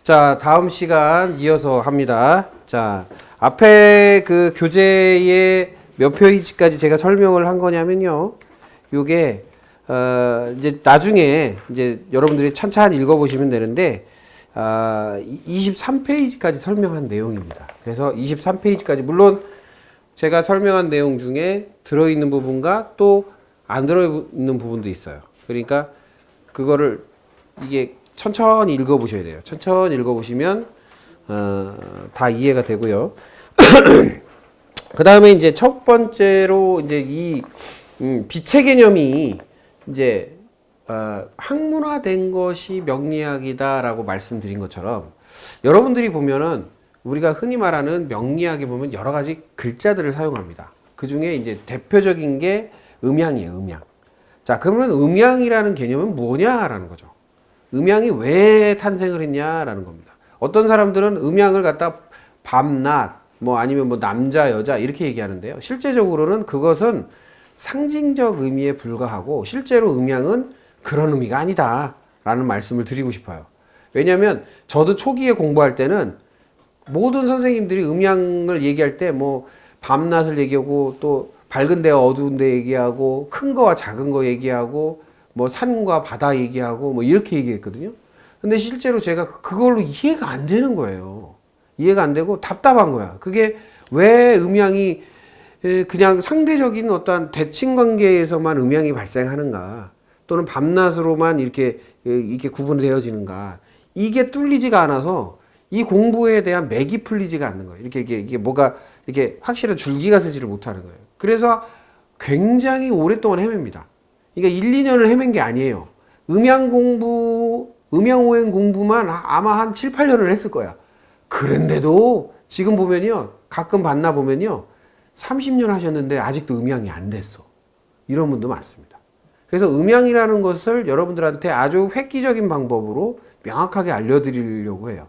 자, 다음 시간 이어서 합니다. 자, 앞에 그 교재의 몇 페이지까지 제가 설명을 한 거냐면요. 요게, 이제 나중에 이제 여러분들이 찬찬히 읽어보시면 되는데, 23페이지까지 설명한 내용입니다. 그래서 23페이지까지, 물론 제가 설명한 내용 중에 들어있는 부분과 또 안 들어있는 부분도 있어요. 그러니까 그거를 이게 천천히 읽어보셔야 돼요. 천천히 읽어보시면 다 이해가 되고요. 그 다음에 이제 첫 번째로 이제 이 빛의 개념이 이제 학문화된 것이 명리학이다라고 말씀드린 것처럼 여러분들이 보면은 우리가 흔히 말하는 명리학에 보면 여러 가지 글자들을 사용합니다. 그 중에 이제 대표적인 게 음양이에요. 음양. 자, 그러면 음양이라는 개념은 뭐냐라는 거죠. 음양이 왜 탄생을 했냐라는 겁니다. 어떤 사람들은 음양을 갖다 밤낮, 뭐 아니면 뭐 남자, 여자 이렇게 얘기하는데요. 실제적으로는 그것은 상징적 의미에 불과하고 실제로 음양은 그런 의미가 아니다라는 말씀을 드리고 싶어요. 왜냐하면 저도 초기에 공부할 때는 모든 선생님들이 음양을 얘기할 때 뭐 밤낮을 얘기하고 또 밝은 데와 어두운 데 얘기하고 큰 거와 작은 거 얘기하고 뭐 산과 바다 얘기하고 뭐 이렇게 얘기했거든요. 근데 실제로 제가 그걸로 이해가 안 되는 거예요. 이해가 안 되고 답답한 거야. 그게 왜 음양이 그냥 상대적인 어떠한 대칭 관계에서만 음양이 발생하는가, 또는 밤낮으로만 이렇게 구분되어지는가, 이게 뚫리지가 않아서 이 공부에 대한 맥이 풀리지가 않는 거예요. 이게 뭐가 이렇게 확실한 줄기가 서지를 못하는 거예요. 그래서 굉장히 오랫동안 헤맵니다. 그러니까 1, 2년을 헤맨 게 아니에요. 음양오행 공부만 아마 한 7, 8년을 했을 거야. 그런데도 지금 보면요, 가끔 봤나 보면요, 30년 하셨는데 아직도 음양이 안 됐어. 이런 분도 많습니다. 그래서 음양이라는 것을 여러분들한테 아주 획기적인 방법으로 명확하게 알려드리려고 해요.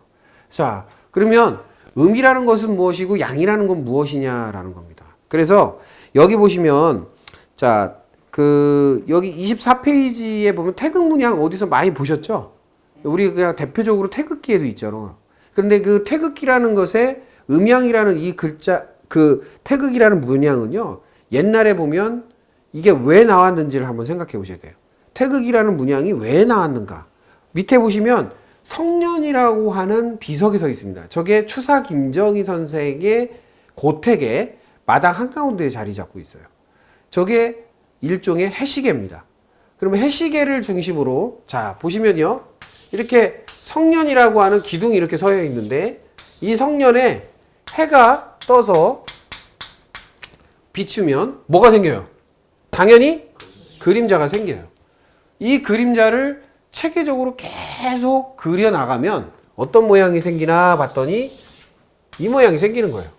자, 그러면 음이라는 것은 무엇이고 양이라는 건 무엇이냐라는 겁니다. 그래서 여기 보시면, 자, 여기 24페이지에 보면 태극 문양 어디서 많이 보셨죠? 우리가 대표적으로 태극기에도 있잖아. 그런데 그 태극기라는 것에 음양이라는 이 글자, 그 태극이라는 문양은요, 옛날에 보면 이게 왜 나왔는지를 한번 생각해 보셔야 돼요. 태극이라는 문양이 왜 나왔는가? 밑에 보시면 성년이라고 하는 비석이 서 있습니다. 저게 추사 김정희 선생의 고택에 마당 한가운데에 자리 잡고 있어요. 저게 일종의 해시계입니다. 그러면 해시계를 중심으로, 자, 보시면요, 이렇게 성년이라고 하는 기둥이 이렇게 서여 있는데, 이 성년에 해가 떠서 비추면 뭐가 생겨요? 당연히 그림자가 생겨요. 이 그림자를 체계적으로 계속 그려나가면 어떤 모양이 생기나 봤더니 이 모양이 생기는 거예요.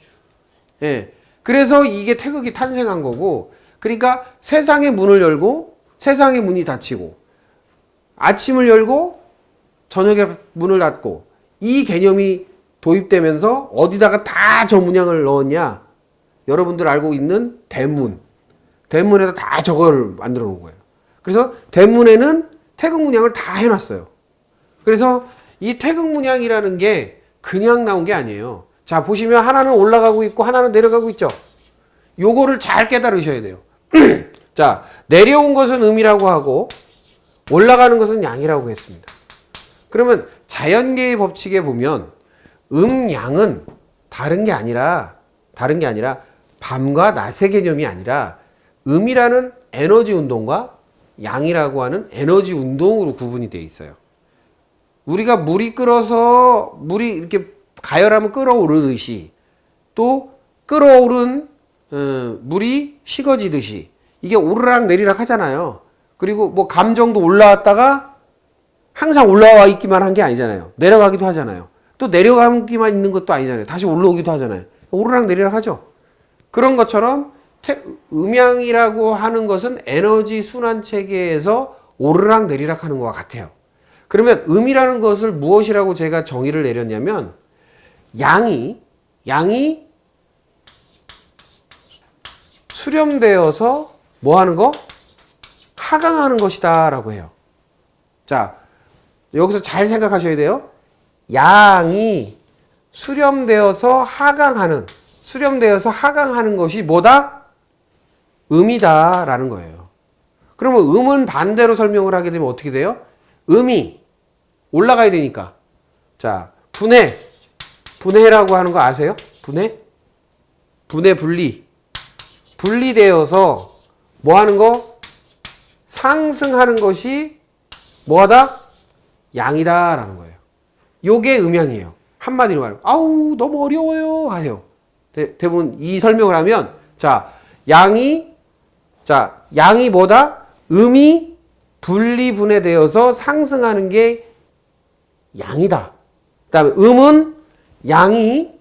예. 그래서 이게 태극이 탄생한 거고, 그러니까 세상의 문을 열고 세상의 문이 닫히고, 아침을 열고 저녁에 문을 닫고, 이 개념이 도입되면서 어디다가 다 저 문양을 넣었냐? 여러분들 알고 있는 대문. 대문에다 다 저걸 만들어 놓은 거예요. 그래서 대문에는 태극 문양을 다 해놨어요. 그래서 이 태극 문양이라는 게 그냥 나온 게 아니에요. 자, 보시면 하나는 올라가고 있고 하나는 내려가고 있죠. 요거를 잘 깨달으셔야 돼요. 자, 내려온 것은 음이라고 하고 올라가는 것은 양이라고 했습니다. 그러면 자연계의 법칙에 보면 양은 다른 게 아니라 밤과 낮의 개념이 아니라 음이라는 에너지 운동과 양이라고 하는 에너지 운동으로 구분이 되어 있어요. 우리가 물이 이렇게 가열하면 끓어오르듯이, 또 끓어오른 물이 식어지듯이 이게 오르락 내리락 하잖아요. 그리고 뭐 감정도 올라왔다가 항상 올라와 있기만 한 게 아니잖아요. 내려가기도 하잖아요. 또 내려가기만 있는 것도 아니잖아요. 다시 올라오기도 하잖아요. 오르락 내리락 하죠. 그런 것처럼 음양이라고 하는 것은 에너지 순환 체계에서 오르락 내리락 하는 것과 같아요. 그러면 음이라는 것을 무엇이라고 제가 정의를 내렸냐면, 양이 수렴되어서 뭐 하는 거? 하강하는 것이다 라고 해요. 자, 여기서 잘 생각하셔야 돼요. 양이 수렴되어서 하강하는 것이 뭐다? 음이다라는 거예요. 그러면 음은 반대로 설명을 하게 되면 어떻게 돼요? 음이 올라가야 되니까. 자, 분해라고 하는 거 아세요? 분해, 분리. 분리되어서 뭐 하는 거? 상승하는 것이 뭐하다? 양이다라는 거예요. 요게 음양이에요. 한마디로 말하면 아우 너무 어려워요 하세요. 대부분 이 설명을 하면 양이 뭐다? 음이 분리분해되어서 상승하는 게 양이다. 그 다음에 음은 양이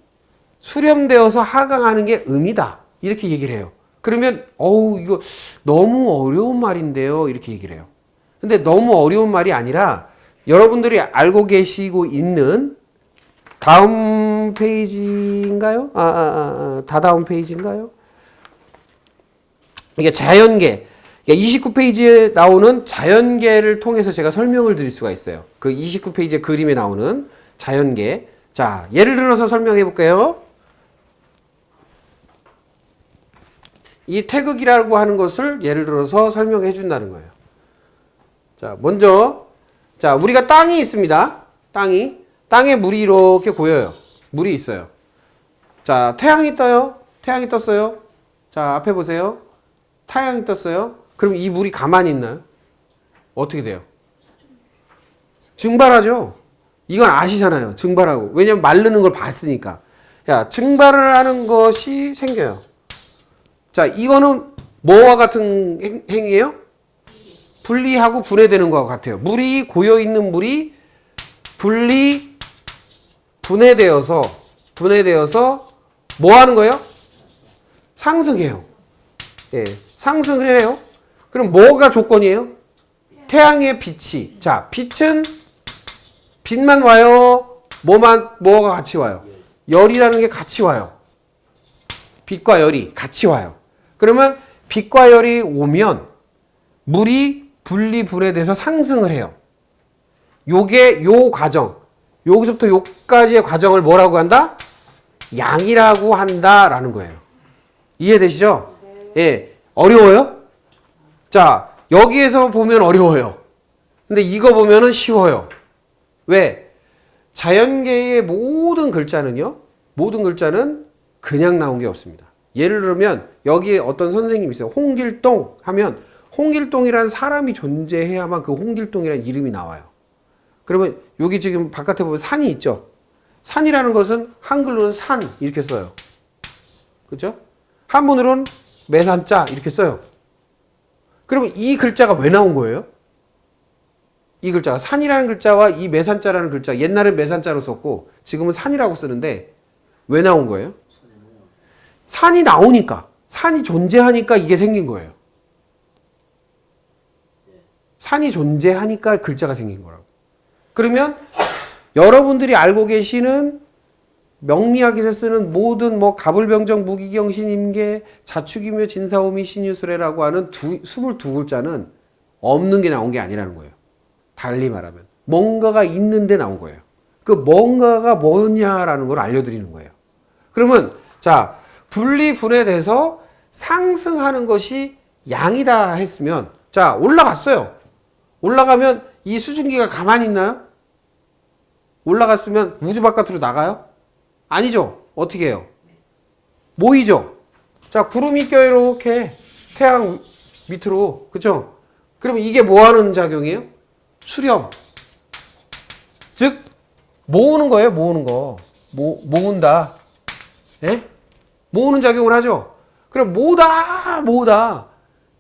수렴되어서 하강하는 게 음이다. 이렇게 얘기를 해요. 그러면 이거 너무 어려운 말인데요. 이렇게 얘기를 해요. 근데 너무 어려운 말이 아니라 여러분들이 알고 계시고 있는 다음 페이지인가요? 다다음 페이지인가요? 이게 자연계. 29페이지에 나오는 자연계를 통해서 제가 설명을 드릴 수가 있어요. 그 29페이지의 그림에 나오는 자연계. 자, 예를 들어서 설명해 볼게요. 이 태극이라고 하는 것을 예를 들어서 설명해 준다는 거예요. 자, 먼저, 우리가 땅이 있습니다. 땅에 물이 이렇게 고여요. 물이 있어요. 자, 태양이 떠요. 태양이 떴어요. 자, 앞에 보세요. 태양이 떴어요. 그럼 이 물이 가만히 있나요? 어떻게 돼요? 증발하죠. 이건 아시잖아요. 증발하고. 왜냐면 마르는 걸 봤으니까. 증발을 하는 것이 생겨요. 자, 이거는 뭐와 같은 행위예요? 분리하고 분해되는 것과 같아요. 물이 고여있는 물이 분해되어서 뭐 하는 거예요? 상승해요. 예, 상승을 해요. 그럼 뭐가 조건이에요? 태양의 빛이. 자, 빛만 와요? 뭐가 같이 와요? 열이라는 게 같이 와요. 빛과 열이 같이 와요. 그러면 빛과 열이 오면 물이 분해돼서 상승을 해요. 요 과정. 여기서부터 요까지의 과정을 뭐라고 한다? 양이라고 한다라는 거예요. 이해되시죠? 예. 어려워요? 자, 여기에서 보면 어려워요. 근데 이거 보면은 쉬워요. 왜? 자연계의 모든 글자는 그냥 나온 게 없습니다. 예를 들면 여기에 어떤 선생님이 있어요. 홍길동 하면 홍길동이라는 사람이 존재해야만 그 홍길동이라는 이름이 나와요. 그러면 여기 지금 바깥에 보면 산이 있죠. 산이라는 것은 한글로는 산 이렇게 써요. 그렇죠? 한문으로는 매산자 이렇게 써요. 그러면 이 글자가 왜 나온 거예요? 이 글자가 산이라는 글자와 이 매산자라는 글자, 옛날엔 매산자로 썼고 지금은 산이라고 쓰는데 왜 나온 거예요? 산이 나오니까, 산이 존재하니까 이게 생긴 거예요. 산이 존재하니까 글자가 생긴 거라고. 그러면 여러분들이 알고 계시는 명리학에서 쓰는 모든 가불병정 무기경신 임계 자축이묘 진사오미 신유술해라고 하는 22글자는 없는 게 나온 게 아니라는 거예요. 달리 말하면 뭔가가 있는데 나온 거예요. 그 뭔가가 뭐냐라는 걸 알려드리는 거예요. 그러면 자, 분해돼서 상승하는 것이 양이다 했으면 자, 올라갔어요. 올라가면 이 수증기가 가만히 있나요? 올라갔으면 우주 바깥으로 나가요? 아니죠. 어떻게 해요? 모이죠. 자, 구름이 껴요. 이렇게 태양 밑으로. 그쵸? 그러면 이게 뭐 하는 작용이에요? 수렴. 즉 모으는 거예요. 모으는 거. 모은다. 예? 모으는 작용을 하죠. 그럼 모으다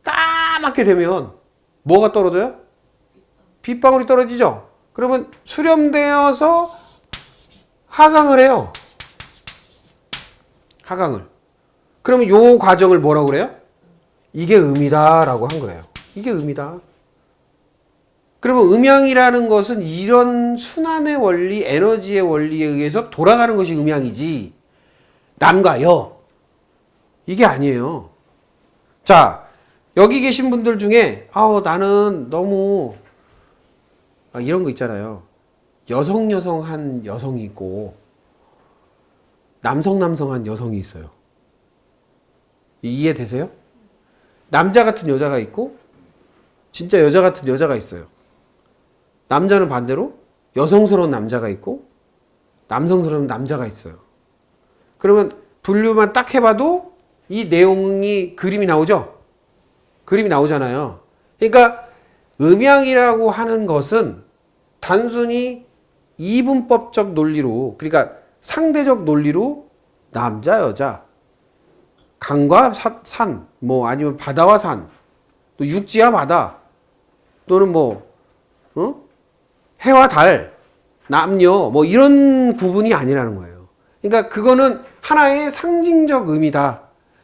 까맣게 되면 뭐가 떨어져요? 빗방울이 떨어지죠. 그러면 수렴되어서 하강을 해요. 하강을. 그러면 요 과정을 뭐라고 그래요? 이게 음이다라고 한 거예요. 이게 음이다. 그러면 음양이라는 것은 이런 순환의 원리, 에너지의 원리에 의해서 돌아가는 것이 음양이지 남과 여 이게 아니에요. 자, 여기 계신 분들 중에 나는 너무 이런 거 있잖아요. 여성한 여성이 있고 남성한 여성이 있어요. 이해되세요? 남자 같은 여자가 있고 진짜 여자 같은 여자가 있어요. 남자는 반대로 여성스러운 남자가 있고 남성스러운 남자가 있어요. 그러면 분류만 딱 해봐도 이 내용이 그림이 나오죠? 그림이 나오잖아요. 그러니까 음양이라고 하는 것은 단순히 이분법적 논리로, 그러니까 상대적 논리로 남자, 여자, 강과 산, 뭐 아니면 바다와 산, 또 육지와 바다, 또는 뭐 해와 달, 남녀, 뭐 이런 구분이 아니라는 거예요. 그러니까 그거는 하나의 상징적 의미다.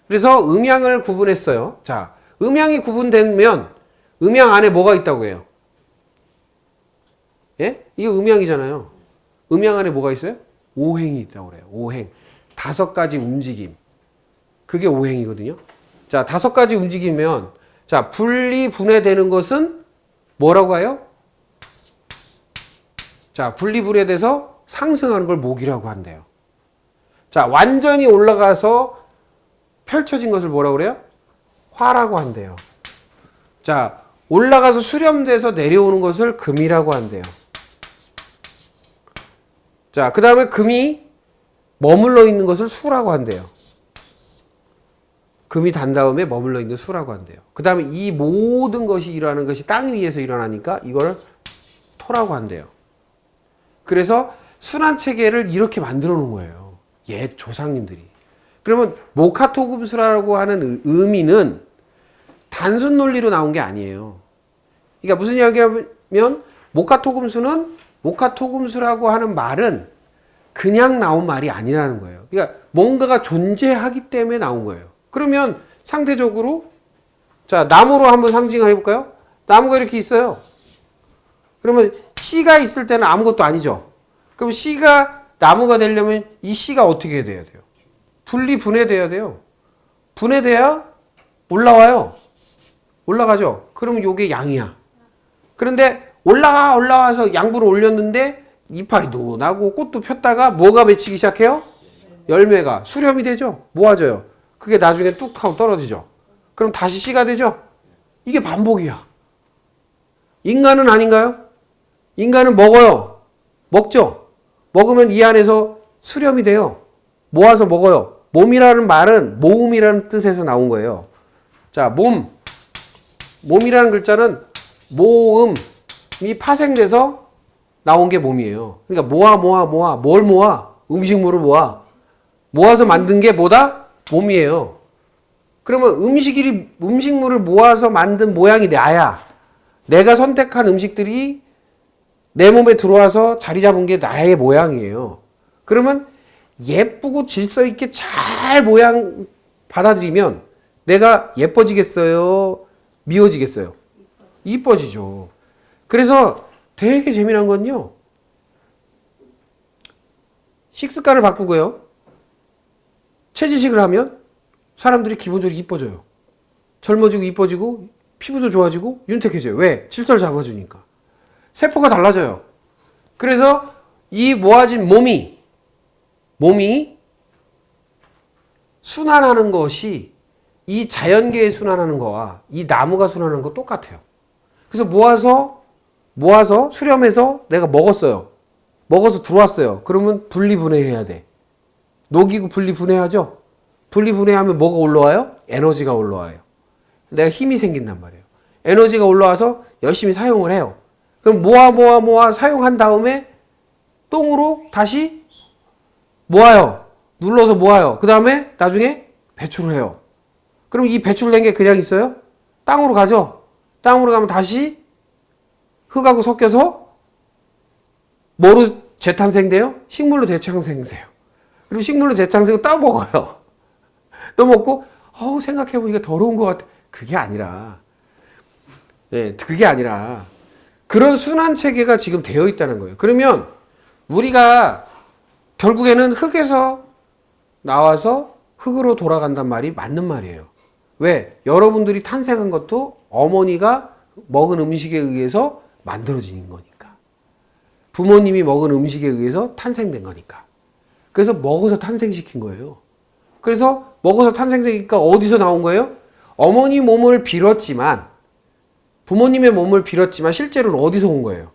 그래서 음양을 구분했어요. 자, 음양이 구분되면 음양 안에 뭐가 있다고 해요? 예? 이게 음양이잖아요. 음양 안에 뭐가 있어요? 오행이 있다고 그래요. 오행. 5가지 움직임. 그게 오행이거든요. 자, 5가지 움직이면, 자, 분리, 분해되는 것은 뭐라고 해요? 자, 분리, 분해돼서 상승하는 걸 목이라고 한대요. 자, 완전히 올라가서 펼쳐진 것을 뭐라고 그래요? 화라고 한대요. 자, 올라가서 수렴돼서 내려오는 것을 금이라고 한대요. 자, 그 다음에 금이 머물러 있는 것을 수라고 한대요. 금이 단 다음에 머물러 있는 수라고 한대요. 그 다음에 이 모든 것이 일어나는 것이 땅 위에서 일어나니까 이걸 토라고 한대요. 그래서 순환체계를 이렇게 만들어 놓은 거예요. 옛 조상님들이. 그러면 모카토금수라고 하는 의미는 단순 논리로 나온 게 아니에요. 그러니까 무슨 이야기냐면 모카토금수라고 하는 말은 그냥 나온 말이 아니라는 거예요. 그러니까 뭔가가 존재하기 때문에 나온 거예요. 그러면 상대적으로 자, 나무로 한번 상징을 해볼까요? 나무가 이렇게 있어요. 그러면 씨가 있을 때는 아무것도 아니죠. 그럼 씨가 나무가 되려면 이 씨가 어떻게 돼야 돼요? 분리 분해돼야 돼요. 분해돼야 올라와요. 올라가죠. 그러면 요게 양이야. 그런데 올라와서 양분을 올렸는데 이파리도 나고 꽃도 폈다가 뭐가 맺히기 시작해요? 열매가 수렴이 되죠. 모아져요. 그게 나중에 뚝 하고 떨어지죠. 그럼 다시 씨가 되죠. 이게 반복이야. 인간은 아닌가요? 인간은 먹어요. 먹죠. 먹으면 이 안에서 수렴이 돼요. 모아서 먹어요. 몸이라는 말은 모음이라는 뜻에서 나온 거예요. 자, 몸이라는 글자는 모음이 파생돼서 나온 게 몸이에요. 그러니까 뭘 모아? 음식물을 모아서 만든 게 뭐다? 몸이에요. 그러면 음식물을 모아서 만든 모양이 나야. 내가 선택한 음식들이 내 몸에 들어와서 자리 잡은 게 나의 모양이에요. 그러면 예쁘고 질서 있게 잘 모양 받아들이면 내가 예뻐지겠어요? 미워지겠어요? 이뻐지죠. 그래서 되게 재미난 건요. 식습관을 바꾸고요. 체질식을 하면 사람들이 기본적으로 이뻐져요. 젊어지고 이뻐지고 피부도 좋아지고 윤택해져요. 왜? 질서를 잡아주니까. 세포가 달라져요. 그래서 이 모아진 몸이 순환하는 것이 이 자연계에 순환하는 거와 이 나무가 순환하는 거 똑같아요. 그래서 모아서 수렴해서 내가 먹었어요. 먹어서 들어왔어요. 그러면 분리분해해야 돼. 녹이고 분리분해하죠? 분리분해하면 뭐가 올라와요? 에너지가 올라와요. 내가 힘이 생긴단 말이에요. 에너지가 올라와서 열심히 사용을 해요. 그럼 모아 사용한 다음에 똥으로 다시 모아요. 눌러서 모아요. 그 다음에 나중에 배출을 해요. 그럼 이 배출된 게 그냥 있어요? 땅으로 가죠? 땅으로 가면 다시 흙하고 섞여서 뭐로 재탄생돼요? 식물로 재탄생돼요. 그리고 식물로 재탄생을 따 먹어요. 또 먹고 생각해보니까 더러운 것 같아. 그게 아니라 그런 순환체계가 지금 되어 있다는 거예요. 그러면 우리가 결국에는 흙에서 나와서 흙으로 돌아간단 말이 맞는 말이에요. 왜? 여러분들이 탄생한 것도 어머니가 먹은 음식에 의해서 만들어진 거니까. 부모님이 먹은 음식에 의해서 탄생된 거니까. 그래서 먹어서 탄생시킨 거예요. 그래서 먹어서 탄생되니까 어디서 나온 거예요? 어머니 몸을 빌었지만, 부모님의 몸을 빌었지만 실제로는 어디서 온 거예요?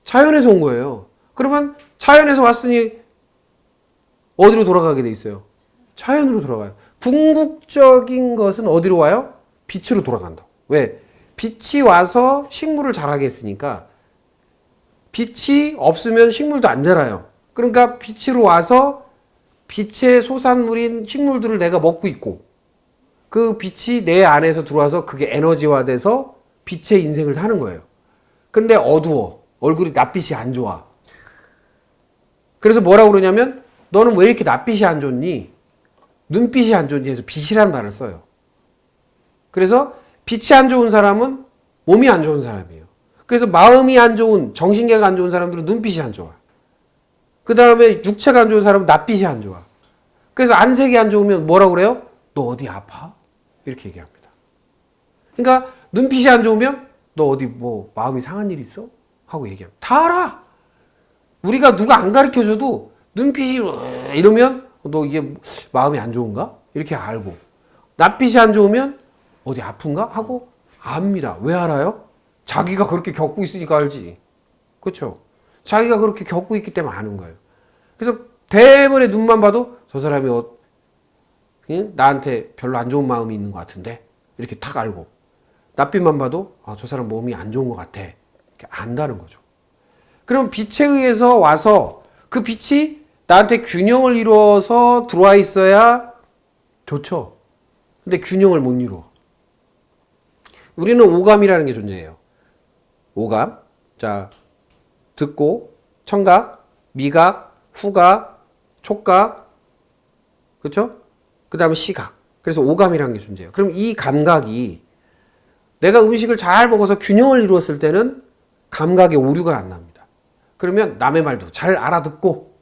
자연에서 온 거예요. 그러면 자연에서 왔으니 어디로 돌아가게 돼 있어요? 자연으로 돌아가요. 궁극적인 것은 어디로 와요? 빛으로 돌아간다. 왜? 빛이 와서 식물을 자라게 했으니까 빛이 없으면 식물도 안 자라요. 그러니까 빛으로 와서 빛의 소산물인 식물들을 내가 먹고 있고 그 빛이 내 안에서 들어와서 그게 에너지화돼서 빛의 인생을 사는 거예요. 근데 어두워. 얼굴이 낯빛이 안 좋아. 그래서 뭐라고 그러냐면 너는 왜 이렇게 낯빛이 안 좋니? 눈빛이 안 좋니? 해서 빛이라는 말을 써요. 그래서 빛이 안 좋은 사람은 몸이 안 좋은 사람이에요. 그래서 마음이 안 좋은, 정신계가 안 좋은 사람들은 눈빛이 안 좋아. 그 다음에 육체가 안 좋은 사람은 낯빛이 안 좋아. 그래서 안색이 안 좋으면 뭐라고 그래요? 너 어디 아파? 이렇게 얘기합니다. 그러니까 눈빛이 안 좋으면 너 어디 뭐 마음이 상한 일 있어? 하고 얘기합니다. 다 알아. 우리가 누가 안 가르쳐줘도 눈빛이 이러면 너 이게 마음이 안 좋은가? 이렇게 알고 낯빛이 안 좋으면 어디 아픈가? 하고 압니다. 왜 알아요? 자기가 그렇게 겪고 있으니까 알지. 그렇죠? 자기가 그렇게 겪고 있기 때문에 아는 거예요. 그래서 대번에 눈만 봐도 저 사람이 나한테 별로 안 좋은 마음이 있는 것 같은데 이렇게 탁 알고 낯빛만 봐도 저 사람 몸이 안 좋은 것 같아. 이렇게 안다는 거죠. 그럼 빛에 의해서 와서 그 빛이 나한테 균형을 이루어서 들어와 있어야 좋죠. 근데 균형을 못 이루어. 우리는 오감이라는 게 존재해요. 오감. 자, 듣고, 청각, 미각, 후각, 촉각, 그렇죠? 그 다음에 시각. 그래서 오감이라는 게 존재해요. 그럼 이 감각이 내가 음식을 잘 먹어서 균형을 이루었을 때는 감각에 오류가 안 납니다. 그러면 남의 말도 잘 알아듣고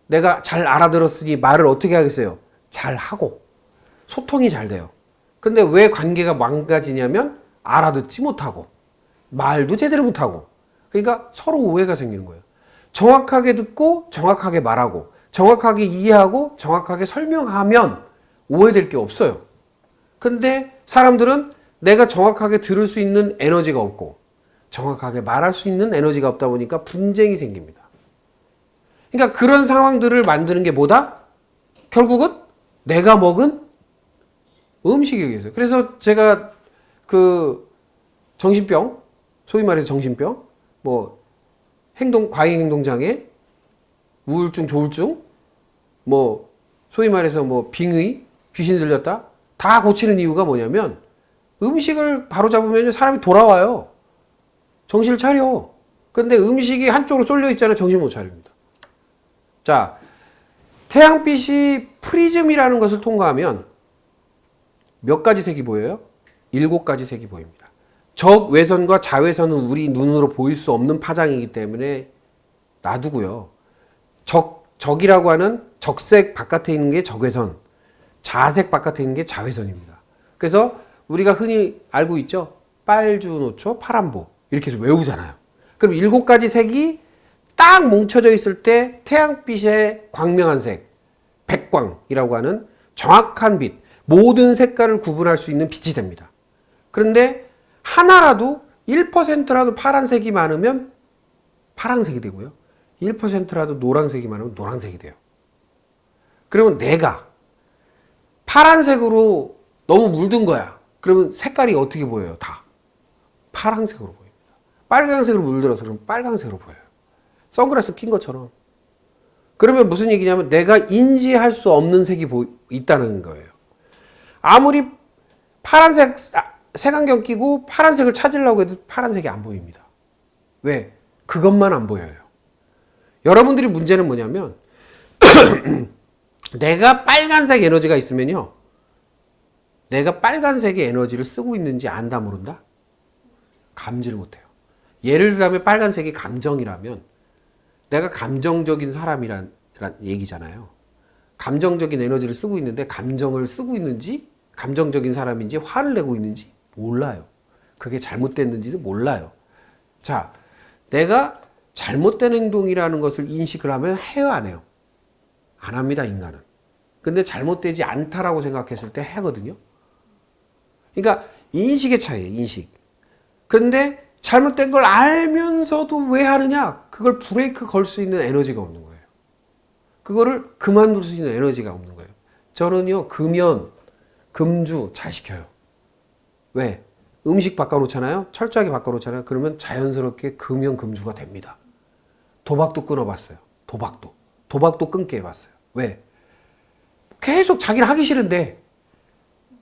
내가 잘 알아들었으니 말을 어떻게 하겠어요? 잘 하고 소통이 잘 돼요. 근데 왜 관계가 망가지냐면 알아듣지 못하고 말도 제대로 못하고 그러니까 서로 오해가 생기는 거예요. 정확하게 듣고 정확하게 말하고 정확하게 이해하고 정확하게 설명하면 오해될 게 없어요. 근데 사람들은 내가 정확하게 들을 수 있는 에너지가 없고 정확하게 말할 수 있는 에너지가 없다 보니까 분쟁이 생깁니다. 그러니까 그런 상황들을 만드는 게 뭐다? 결국은 내가 먹은 음식에 의해서. 그래서 제가 그 정신병, 소위 말해서 정신병, 뭐 과잉행동장애, 우울증, 조울증, 뭐 소위 말해서 뭐 빙의, 귀신 들렸다 다 고치는 이유가 뭐냐면 음식을 바로 잡으면 사람이 돌아와요. 정신을 차려. 근데 음식이 한쪽으로 쏠려 있잖아요. 정신 못 차립니다. 자, 태양빛이 프리즘이라는 것을 통과하면 몇 가지 색이 보여요? 7가지 색이 보입니다. 적외선과 자외선은 우리 눈으로 보일 수 없는 파장이기 때문에 놔두고요. 적이라고 하는 적색 바깥에 있는 게 적외선, 자색 바깥에 있는 게 자외선입니다. 그래서 우리가 흔히 알고 있죠? 빨주노초, 파란보 이렇게 해서 외우잖아요. 그럼 7가지 색이 딱 뭉쳐져 있을 때 태양빛의 광명한 색, 백광이라고 하는 정확한 빛, 모든 색깔을 구분할 수 있는 빛이 됩니다. 그런데 하나라도 1%라도 파란색이 많으면 파란색이 되고요. 1%라도 노란색이 많으면 노란색이 돼요. 그러면 내가 파란색으로 너무 물든 거야. 그러면 색깔이 어떻게 보여요? 다 파란색으로 보입니다. 빨간색으로 물들어서 그러면 빨간색으로 보여요. 선글라스 낀 것처럼. 그러면 무슨 얘기냐면 내가 인지할 수 없는 색이 있다는 거예요. 아무리 파란색 색안경 끼고 파란색을 찾으려고 해도 파란색이 안 보입니다. 왜? 그것만 안 보여요. 여러분들이 문제는 뭐냐면 내가 빨간색 에너지가 있으면요. 내가 빨간색의 에너지를 쓰고 있는지 안다 모른다? 감지를 못해요. 예를 들자면 빨간색이 감정이라면 내가 감정적인 사람이란 얘기잖아요. 감정적인 에너지를 쓰고 있는데 감정을 쓰고 있는지 감정적인 사람인지 화를 내고 있는지 몰라요. 그게 잘못됐는지도 몰라요. 자, 내가 잘못된 행동이라는 것을 인식을 하면 해요, 안 해요? 안 합니다, 인간은. 근데 잘못되지 않다라고 생각했을 때 하거든요. 그러니까 인식의 차이예요, 인식. 그런데 잘못된 걸 알면서도 왜 하느냐? 그걸 브레이크 걸 수 있는 에너지가 없는 거예요. 그거를 그만둘 수 있는 에너지가 없는 거예요. 저는요, 금연, 금주 잘 시켜요. 왜? 음식 바꿔놓잖아요? 철저하게 바꿔놓잖아요? 그러면 자연스럽게 금연, 금주가 됩니다. 도박도 끊어봤어요. 도박도 끊게 해봤어요. 왜? 계속 자기는 하기 싫은데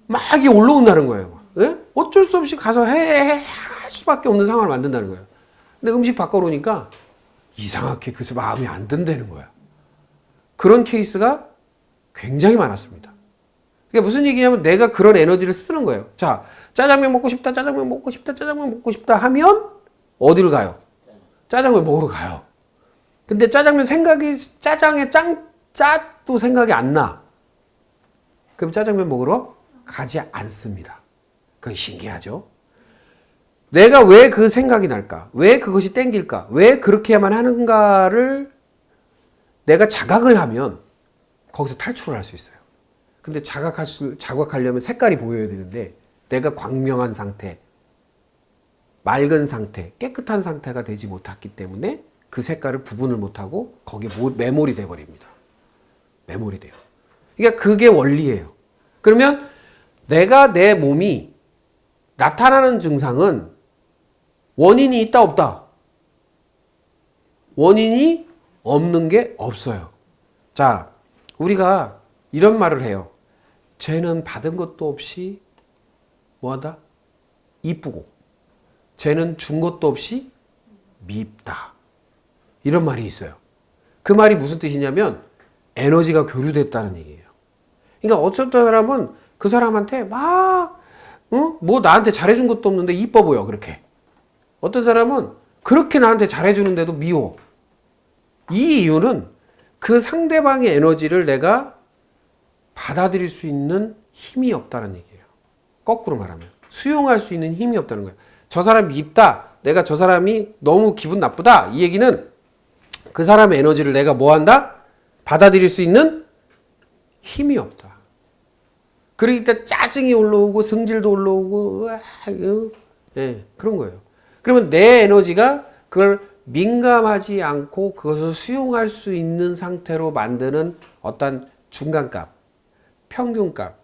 막 이게 올라온다는 거예요. 예? 어쩔 수 없이 가서 할 수밖에 없는 상황을 만든다는 거예요. 근데 음식 바꿔놓으니까 이상하게 그래서 마음이 안 든다는 거야. 그런 케이스가 굉장히 많았습니다. 그게 무슨 얘기냐면 내가 그런 에너지를 쓰는 거예요. 자, 짜장면 먹고 싶다, 짜장면 먹고 싶다, 짜장면 먹고 싶다 하면 어디를 가요? 짜장면 먹으러 가요. 근데 짜장면 생각이, 짜장에 짜도 생각이 안 나. 그럼 짜장면 먹으러 가지 않습니다. 그게 신기하죠? 내가 왜 그 생각이 날까? 왜 그것이 땡길까? 왜 그렇게 해야만 하는가를 내가 자각을 하면 거기서 탈출을 할 수 있어요. 근데 자각하려면 색깔이 보여야 되는데 내가 광명한 상태, 맑은 상태, 깨끗한 상태가 되지 못했기 때문에 그 색깔을 구분을 못하고 거기에 매몰이 돼버립니다. 매몰이 돼요. 그러니까 그게 원리예요. 그러면 내가 내 몸이 나타나는 증상은 원인이 있다 없다? 원인이 없는 게 없어요. 자, 우리가 이런 말을 해요. 쟤는 받은 것도 없이 뭐하다? 이쁘고 쟤는 준 것도 없이 밉다. 이런 말이 있어요. 그 말이 무슨 뜻이냐면 에너지가 교류됐다는 얘기예요. 그러니까 어떤 사람은 그 사람한테 막 뭐 나한테 잘해준 것도 없는데 이뻐 보여 그렇게. 어떤 사람은 그렇게 나한테 잘해주는데도 미워. 이 이유는 그 상대방의 에너지를 내가 받아들일 수 있는 힘이 없다는 얘기예요. 거꾸로 말하면 수용할 수 있는 힘이 없다는 거예요. 저 사람이 밉다. 내가 저 사람이 너무 기분 나쁘다. 이 얘기는 그 사람의 에너지를 내가 뭐 한다? 받아들일 수 있는 힘이 없다. 그러기 때문에 짜증이 올라오고 성질도 올라오고 예, 그런 거예요. 그러면 내 에너지가 그걸 민감하지 않고 그것을 수용할 수 있는 상태로 만드는 어떤 중간값, 평균값,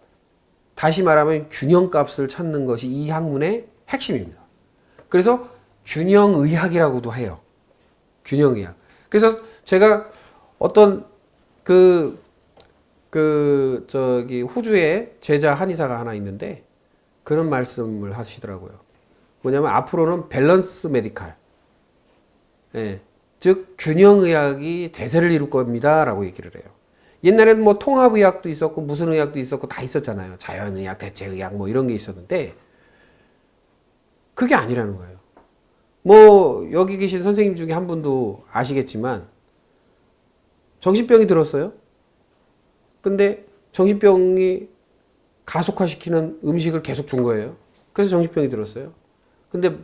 다시 말하면 균형값을 찾는 것이 이 학문의 핵심입니다. 그래서 균형의학이라고도 해요. 균형의학. 그래서 제가 어떤 호주에 제자 한의사가 하나 있는데 그런 말씀을 하시더라고요. 뭐냐면 앞으로는 밸런스 메디칼, 예, 즉 균형의학이 대세를 이룰 겁니다 라고 얘기를 해요. 옛날에는 뭐 통합의학도 있었고 무슨 의학도 있었고 다 있었잖아요. 자연의학, 대체의학 뭐 이런 게 있었는데 그게 아니라는 거예요. 뭐 여기 계신 선생님 중에 한 분도 아시겠지만 정신병이 들었어요. 근데 정신병이 가속화시키는 음식을 계속 준 거예요. 그래서 정신병이 들었어요. 근데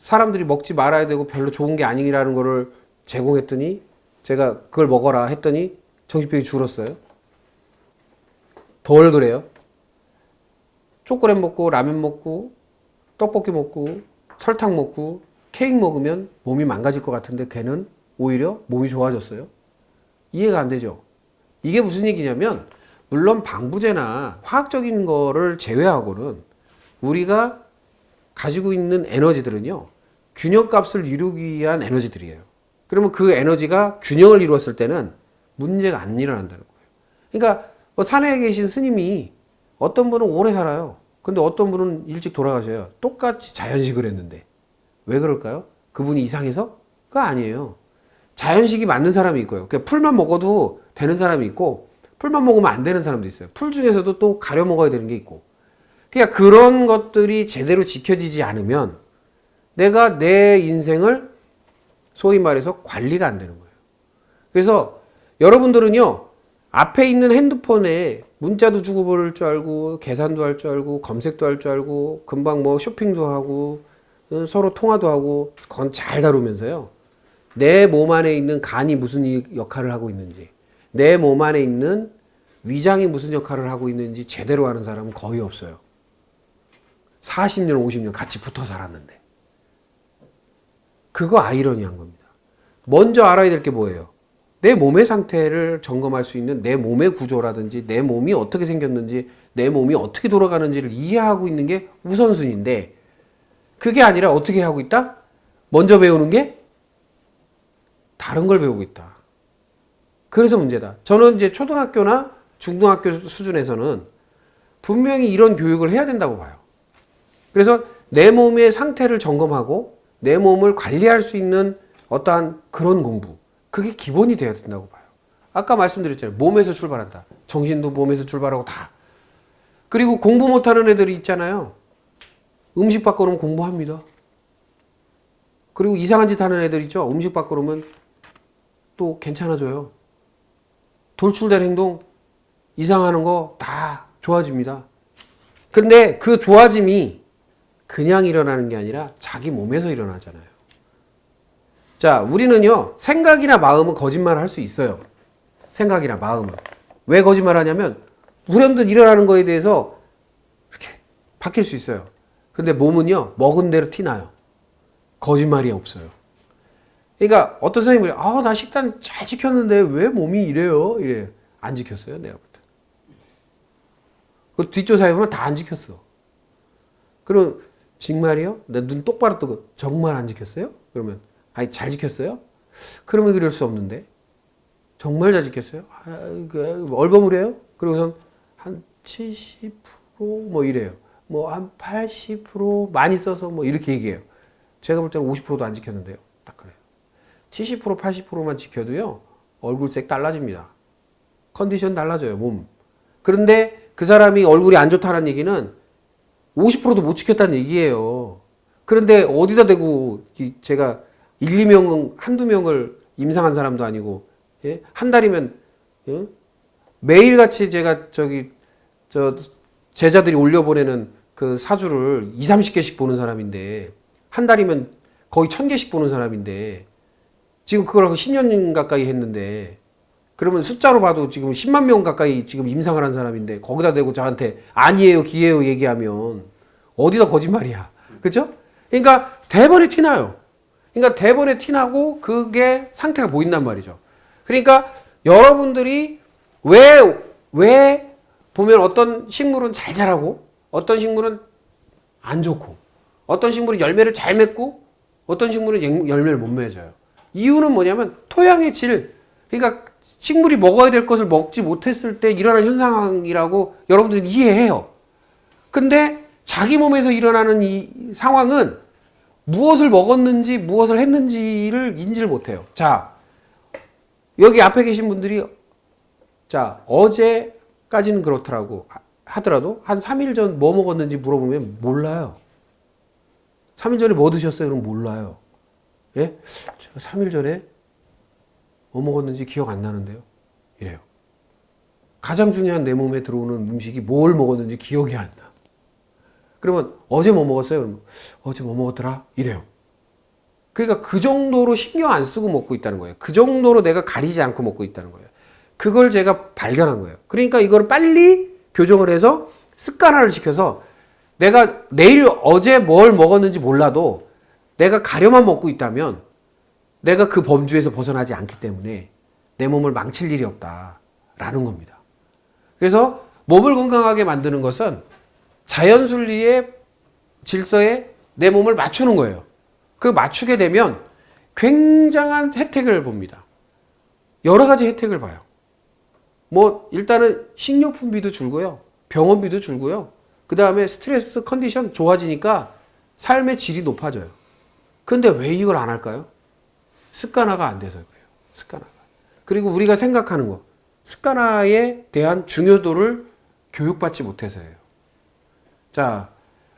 사람들이 먹지 말아야 되고 별로 좋은 게 아니라는 거를 제공했더니 제가 그걸 먹어라 했더니 정신병이 줄었어요. 덜 그래요. 초콜릿 먹고 라면 먹고 떡볶이 먹고 설탕 먹고 케이크 먹으면 몸이 망가질 것 같은데 걔는 오히려 몸이 좋아졌어요. 이해가 안 되죠? 이게 무슨 얘기냐면 물론 방부제나 화학적인 거를 제외하고는 우리가 가지고 있는 에너지들은요 균형값을 이루기 위한 에너지들이에요. 그러면 그 에너지가 균형을 이루었을 때는 문제가 안 일어난다는 거예요. 그러니까 뭐 산에 계신 스님이 어떤 분은 오래 살아요. 근데 어떤 분은 일찍 돌아가셔요. 똑같이 자연식을 했는데 왜 그럴까요? 그분이 이상해서? 그거 아니에요. 자연식이 맞는 사람이 있고요. 그러니까 풀만 먹어도 되는 사람이 있고 풀만 먹으면 안 되는 사람도 있어요. 풀 중에서도 또 가려 먹어야 되는 게 있고. 그러니까 그런 것들이 제대로 지켜지지 않으면 내가 내 인생을 소위 말해서 관리가 안 되는 거예요. 그래서 여러분들은요, 앞에 있는 핸드폰에 문자도 주고받을 줄 알고, 계산도 할 줄 알고, 검색도 할 줄 알고, 금방 뭐 쇼핑도 하고, 서로 통화도 하고, 그건 잘 다루면서요. 내 몸 안에 있는 간이 무슨 역할을 하고 있는지, 내 몸 안에 있는 위장이 무슨 역할을 하고 있는지 제대로 아는 사람은 거의 없어요. 40년, 50년 같이 붙어 살았는데. 그거 아이러니한 겁니다. 먼저 알아야 될 게 뭐예요? 내 몸의 상태를 점검할 수 있는 내 몸의 구조라든지 내 몸이 어떻게 생겼는지 내 몸이 어떻게 돌아가는지를 이해하고 있는 게 우선순위인데 그게 아니라 어떻게 하고 있다? 먼저 배우는 게 다른 걸 배우고 있다. 그래서 문제다. 저는 이제 초등학교나 중등학교 수준에서는 분명히 이런 교육을 해야 된다고 봐요. 그래서 내 몸의 상태를 점검하고 내 몸을 관리할 수 있는 어떠한 그런 공부. 그게 기본이 되어야 된다고 봐요. 아까 말씀드렸잖아요. 몸에서 출발한다. 정신도 몸에서 출발하고 다. 그리고 공부 못하는 애들이 있잖아요. 음식 바꿔놓으면 공부합니다. 그리고 이상한 짓 하는 애들 있죠. 음식 바꿔놓으면 또 괜찮아져요. 돌출된 행동, 이상하는 거 다 좋아집니다. 근데 그 좋아짐이 그냥 일어나는 게 아니라 자기 몸에서 일어나잖아요. 자, 우리는요, 생각이나 마음은 거짓말을 할 수 있어요. 생각이나 마음은. 왜 거짓말 하냐면, 불현듯 일어나는 거에 대해서 이렇게 바뀔 수 있어요. 근데 몸은요, 먹은 대로 티나요. 거짓말이 없어요. 그러니까 어떤 선생님이, 나 식단 잘 지켰는데 왜 몸이 이래요? 이래요. 안 지켰어요, 내가 볼 때. 그 뒷조사해 보면 다 안 지켰어. 그럼, 정말이요? 내 눈 똑바로 뜨고, 정말 안 지켰어요? 그러면, 아니, 잘 지켰어요? 그러면 그럴 수 없는데. 정말 잘 지켰어요? 얼버무려요? 그리고선 한 70% 뭐 이래요. 뭐 한 80% 많이 써서 뭐 이렇게 얘기해요. 제가 볼 때는 50%도 안 지켰는데요. 딱 그래요. 70%, 80%만 지켜도요, 얼굴색 달라집니다. 컨디션 달라져요, 몸. 그런데 그 사람이 얼굴이 안 좋다는 얘기는 50%도 못 지켰다는 얘기예요. 그런데 어디다 대고 제가 1, 2명, 한두 명을 임상한 사람도 아니고, 예? 한 달이면, 예? 매일같이 제가 제자들이 올려보내는 그 사주를 2, 30개씩 보는 사람인데, 한 달이면 거의 1000개씩 보는 사람인데, 지금 그걸 10년 가까이 했는데, 그러면 숫자로 봐도 지금 10만 명 가까이 지금 임상을 한 사람인데, 거기다 대고 저한테 아니에요, 기예요 얘기하면, 어디다 거짓말이야. 그죠? 그러니까 대번에 티나요. 그러니까 대번에 티나고 그게 상태가 보인단 말이죠. 그러니까 여러분들이 왜 보면 어떤 식물은 잘 자라고 어떤 식물은 안 좋고 어떤 식물은 열매를 잘 맺고 어떤 식물은 열매를 못 맺어요. 이유는 뭐냐면 토양의 질. 그러니까 식물이 먹어야 될 것을 먹지 못했을 때 일어나는 현상이라고 여러분들은 이해해요. 근데 자기 몸에서 일어나는 이 상황은 무엇을 먹었는지 무엇을 했는지를 인지를 못해요. 자, 여기 앞에 계신 분들이 자 어제까지는 그렇더라고 하더라도 한 3일 전 뭐 먹었는지 물어보면 몰라요. 3일 전에 뭐 드셨어요? 그럼 몰라요. 예? 제가 3일 전에 뭐 먹었는지 기억 안 나는데요. 이래요. 가장 중요한 내 몸에 들어오는 음식이 뭘 먹었는지 기억이 안 나. 그러면 어제 뭐 먹었어요? 그러면 어제 뭐 먹었더라? 이래요. 그러니까 그 정도로 신경 안 쓰고 먹고 있다는 거예요. 그 정도로 내가 가리지 않고 먹고 있다는 거예요. 그걸 제가 발견한 거예요. 그러니까 이걸 빨리 교정을 해서 습관화를 시켜서 내가 내일 어제 뭘 먹었는지 몰라도 내가 가려만 먹고 있다면 내가 그 범주에서 벗어나지 않기 때문에 내 몸을 망칠 일이 없다라는 겁니다. 그래서 몸을 건강하게 만드는 것은 자연순리의 질서에 내 몸을 맞추는 거예요. 그 맞추게 되면 굉장한 혜택을 봅니다. 여러 가지 혜택을 봐요. 뭐 일단은 식료품비도 줄고요. 병원비도 줄고요. 그 다음에 스트레스 컨디션 좋아지니까 삶의 질이 높아져요. 근데 왜 이걸 안 할까요? 습관화가 안 돼서 그래요. 습관화가. 그리고 우리가 생각하는 거. 습관화에 대한 중요도를 교육받지 못해서예요. 자,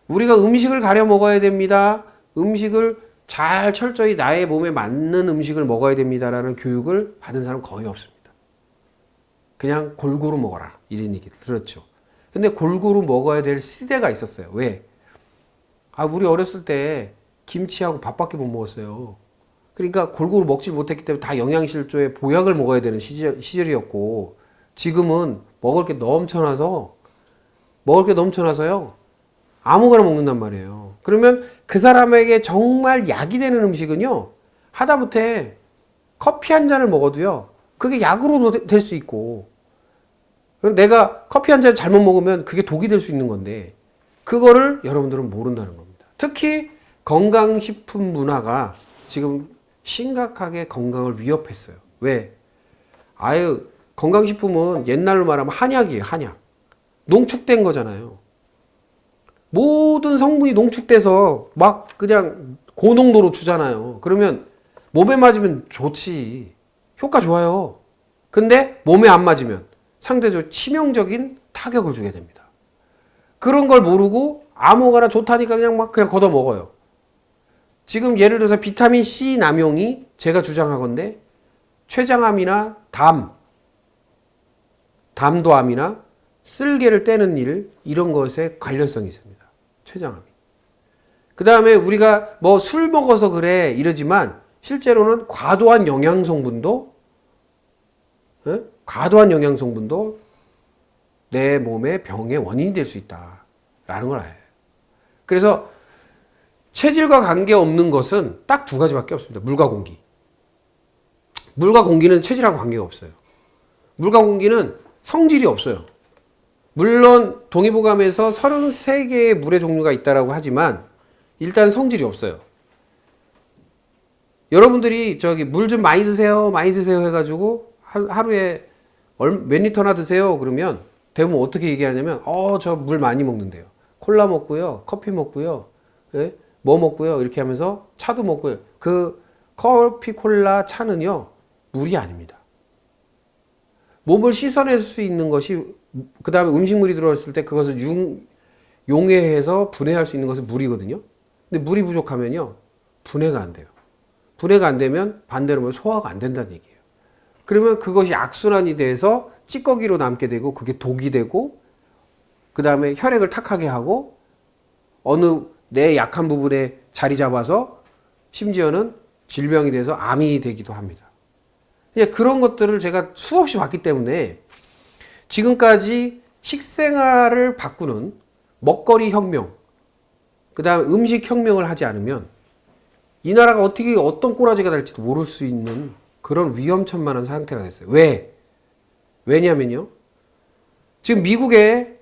우리가 음식을 가려 먹어야 됩니다. 음식을 잘 철저히 나의 몸에 맞는 음식을 먹어야 됩니다라는 교육을 받은 사람은 거의 없습니다. 그냥 골고루 먹어라. 이런 얘기 들었죠. 근데 골고루 먹어야 될 시대가 있었어요. 왜? 우리 어렸을 때 김치하고 밥밖에 못 먹었어요. 그러니까 골고루 먹질 못했기 때문에 다 영양실조에 보약을 먹어야 되는 시절이었고, 지금은 먹을 게 넘쳐나서요. 아무거나 먹는단 말이에요. 그러면 그 사람에게 정말 약이 되는 음식은요, 하다못해 커피 한 잔을 먹어도요, 그게 약으로도 될 수 있고, 내가 커피 한 잔 잘못 먹으면 그게 독이 될 수 있는 건데, 그거를 여러분들은 모른다는 겁니다. 특히 건강식품 문화가 지금 심각하게 건강을 위협했어요. 왜? 건강식품은 옛날로 말하면 한약이에요, 한약. 농축된 거잖아요. 모든 성분이 농축돼서 막 그냥 고농도로 주잖아요. 그러면 몸에 맞으면 좋지. 효과 좋아요. 근데 몸에 안 맞으면 상대적으로 치명적인 타격을 주게 됩니다. 그런 걸 모르고 아무거나 좋다니까 그냥 걷어 먹어요. 지금 예를 들어서 비타민 C 남용이 제가 주장하건데 췌장암이나 담도암이나 쓸개를 떼는 일, 이런 것에 관련성이 있습니다. 췌장암이. 그 다음에 우리가 뭐 술 먹어서 그래 이러지만 실제로는 과도한 영양 성분도 내 몸의 병의 원인이 될 수 있다라는 걸 알아요. 그래서 체질과 관계없는 것은 딱 두 가지밖에 없습니다. 물과 공기. 물과 공기는 체질하고 관계가 없어요. 물과 공기는 성질이 없어요. 물론 동의보감에서 33개의 물의 종류가 있다라고 하지만 일단 성질이 없어요. 여러분들이 물 좀 많이 드세요 해가지고 하루에 몇 리터나 드세요 그러면 대부분 어떻게 얘기하냐면 저 물 많이 먹는데요. 콜라 먹고요, 커피 먹고요, 예? 뭐 먹고요 이렇게 하면서 차도 먹고요. 그 커피, 콜라, 차는요 물이 아닙니다. 몸을 씻어낼 수 있는 것이, 그 다음에 음식물이 들어왔을 때 그것을 용해해서 분해할 수 있는 것은 물이거든요. 근데 물이 부족하면요 분해가 안 돼요. 분해가 안 되면 반대로 소화가 안 된다는 얘기예요. 그러면 그것이 악순환이 돼서 찌꺼기로 남게 되고 그게 독이 되고, 그 다음에 혈액을 탁하게 하고 어느 내 약한 부분에 자리 잡아서 심지어는 질병이 돼서 암이 되기도 합니다. 그런 것들을 제가 수없이 봤기 때문에 지금까지 식생활을 바꾸는 먹거리 혁명, 그 다음 음식 혁명을 하지 않으면 이 나라가 어떤 꼬라지가 될지도 모를 수 있는 그런 위험천만한 상태가 됐어요. 왜냐면요, 지금 미국에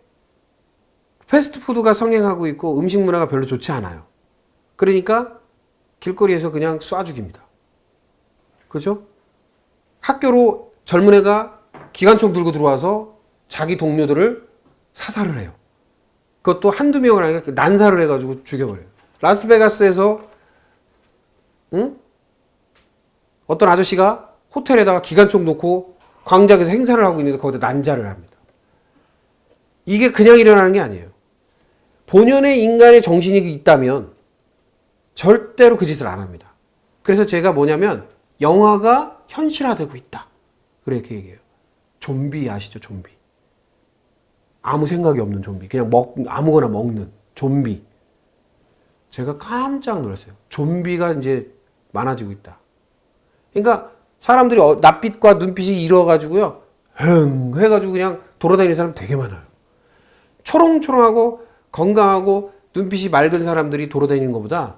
패스트푸드가 성행하고 있고 음식 문화가 별로 좋지 않아요. 그러니까 길거리에서 그냥 쏴 죽입니다. 그죠? 학교로 젊은 애가 기관총 들고 들어와서 자기 동료들을 사살을 해요. 그것도 한두 명을 아니라 난사를 해가지고 죽여버려요. 라스베가스에서 어떤 아저씨가 호텔에다가 기관총 놓고 광장에서 행사를 하고 있는데 거기다 난자를 합니다. 이게 그냥 일어나는 게 아니에요. 본연의 인간의 정신이 있다면 절대로 그 짓을 안 합니다. 그래서 제가 뭐냐면 영화가 현실화되고 있다. 그렇게 얘기해요. 좀비 아시죠? 좀비. 아무 생각이 없는 좀비. 그냥 아무거나 먹는 좀비. 제가 깜짝 놀랐어요. 좀비가 이제 많아지고 있다. 그러니까 사람들이 낯빛과 눈빛이 잃어가지고요. 해가지고 그냥 돌아다니는 사람 되게 많아요. 초롱초롱하고 건강하고 눈빛이 맑은 사람들이 돌아다니는 것보다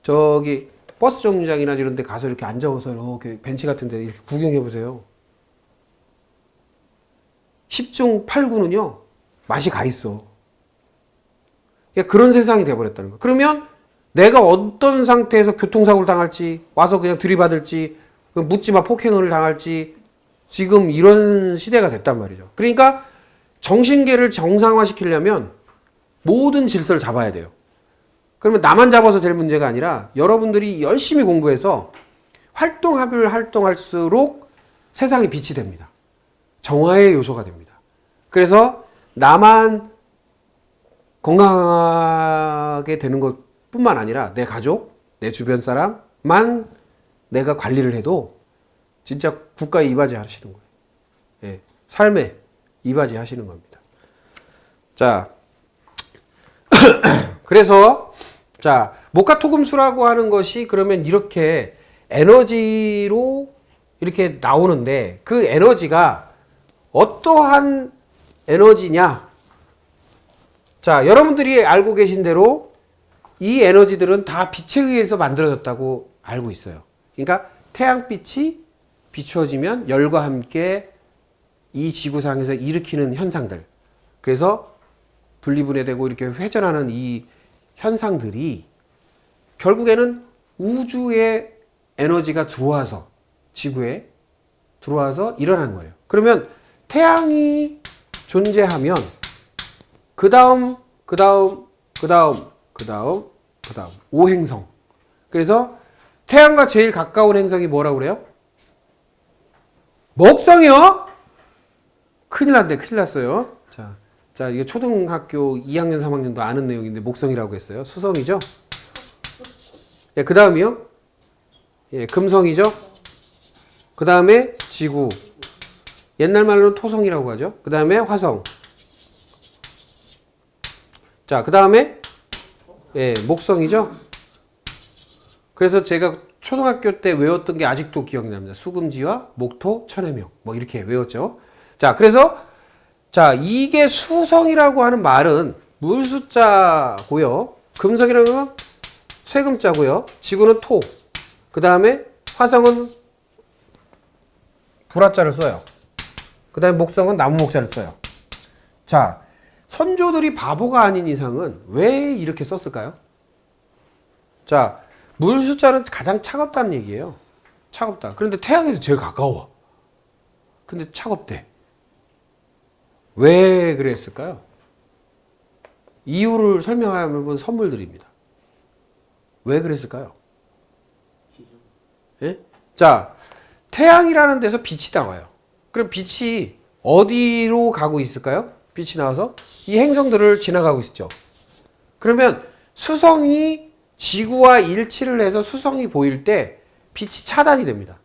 저기 버스 정류장이나 이런 데 가서 이렇게 앉아서 이렇게 벤치 같은 데 이렇게 구경해 보세요. 10중 8구는요. 맛이 가 있어. 그런 세상이 돼버렸다는 거예요. 그러면 내가 어떤 상태에서 교통사고를 당할지, 와서 그냥 들이받을지, 묻지마 폭행을 당할지, 지금 이런 시대가 됐단 말이죠. 그러니까 정신계를 정상화시키려면 모든 질서를 잡아야 돼요. 그러면 나만 잡아서 될 문제가 아니라 여러분들이 열심히 공부해서 활동할수록 세상이 빛이 됩니다. 정화의 요소가 됩니다. 그래서 나만 건강하게 되는 것뿐만 아니라 내 가족, 내 주변 사람만 내가 관리를 해도 진짜 국가에 이바지 하시는 거예요. 예, 삶에 이바지 하시는 겁니다. 자, 그래서 목화토금수라고 하는 것이 그러면 이렇게 에너지로 이렇게 나오는데 그 에너지가 어떠한 에너지냐? 자, 여러분들이 알고 계신 대로 이 에너지들은 다 빛에 의해서 만들어졌다고 알고 있어요. 그러니까 태양빛이 비추어지면 열과 함께 이 지구상에서 일으키는 현상들. 그래서 분리분해되고 이렇게 회전하는 이 현상들이 결국에는 우주의 에너지가 들어와서 지구에 들어와서 일어난 거예요. 그러면 태양이 존재하면 그 다음 오행성. 그래서 태양과 제일 가까운 행성이 뭐라고 그래요? 목성이요? 큰일 났네, 큰일 났어요. 자, 이게 초등학교 2학년, 3학년도 아는 내용인데 목성이라고 했어요. 수성이죠? 예, 그 다음이요? 예, 금성이죠? 그 다음에 지구. 옛날 말로는 토성이라고 하죠. 그 다음에 화성. 자, 그 다음에 예, 목성이죠? 그래서 제가 초등학교 때 외웠던 게 아직도 기억이 납니다. 수금지와 목토, 천해명. 뭐 이렇게 외웠죠. 자, 그래서 자, 이게 수성이라고 하는 말은 물수자고요. 금성이라는 건 쇠금자고요. 지구는 토. 그 다음에 화성은 불화자를 써요. 그 다음에 목성은 나무 목자를 써요. 자, 선조들이 바보가 아닌 이상은 왜 이렇게 썼을까요? 자, 물수자는 가장 차갑다는 얘기예요. 차갑다. 그런데 태양에서 제일 가까워. 근데 차갑대. 왜 그랬을까요? 이유를 설명하면 선물 드립니다. 왜 그랬을까요? 예? 자, 태양이라는 데서 빛이 나와요. 그럼 빛이 어디로 가고 있을까요? 빛이 나와서 이 행성들을 지나가고 있죠. 그러면 수성이 지구와 일치를 해서 수성이 보일 때 빛이 차단이 됩니다.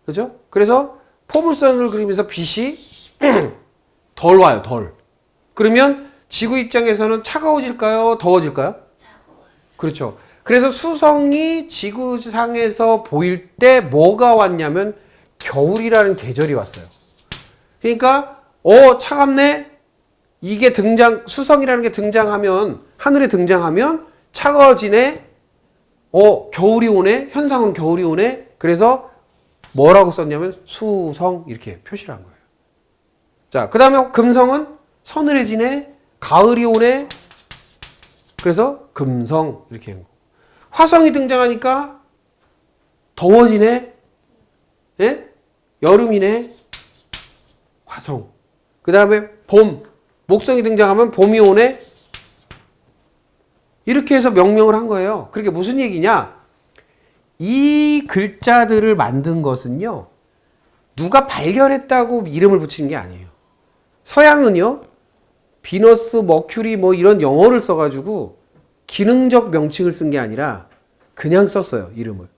그죠? 그래서 포물선을 그리면서 빛이 덜 와요, 덜. 그러면 지구 입장에서는 차가워질까요? 더워질까요? 차가워요. 그렇죠. 그래서 수성이 지구상에서 보일 때 뭐가 왔냐면 겨울이라는 계절이 왔어요. 그러니까 차갑네? 이게 수성이라는 게 등장하면, 하늘에 등장하면 차가워지네? 겨울이 오네? 현상은 겨울이 오네? 그래서 뭐라고 썼냐면 수성 이렇게 표시를 한 거예요. 자, 그 다음에 금성은 서늘해지네? 가을이 오네? 그래서 금성 이렇게 한 거. 화성이 등장하니까 더워지네? 예? 여름이네? 화성. 그 다음에 봄. 목성이 등장하면 봄이 오네? 이렇게 해서 명명을 한 거예요. 그게 무슨 얘기냐? 이 글자들을 만든 것은요, 누가 발견했다고 이름을 붙이는 게 아니에요. 서양은요, 비너스, 머큐리 뭐 이런 영어를 써가지고 기능적 명칭을 쓴 게 아니라 그냥 썼어요, 이름을.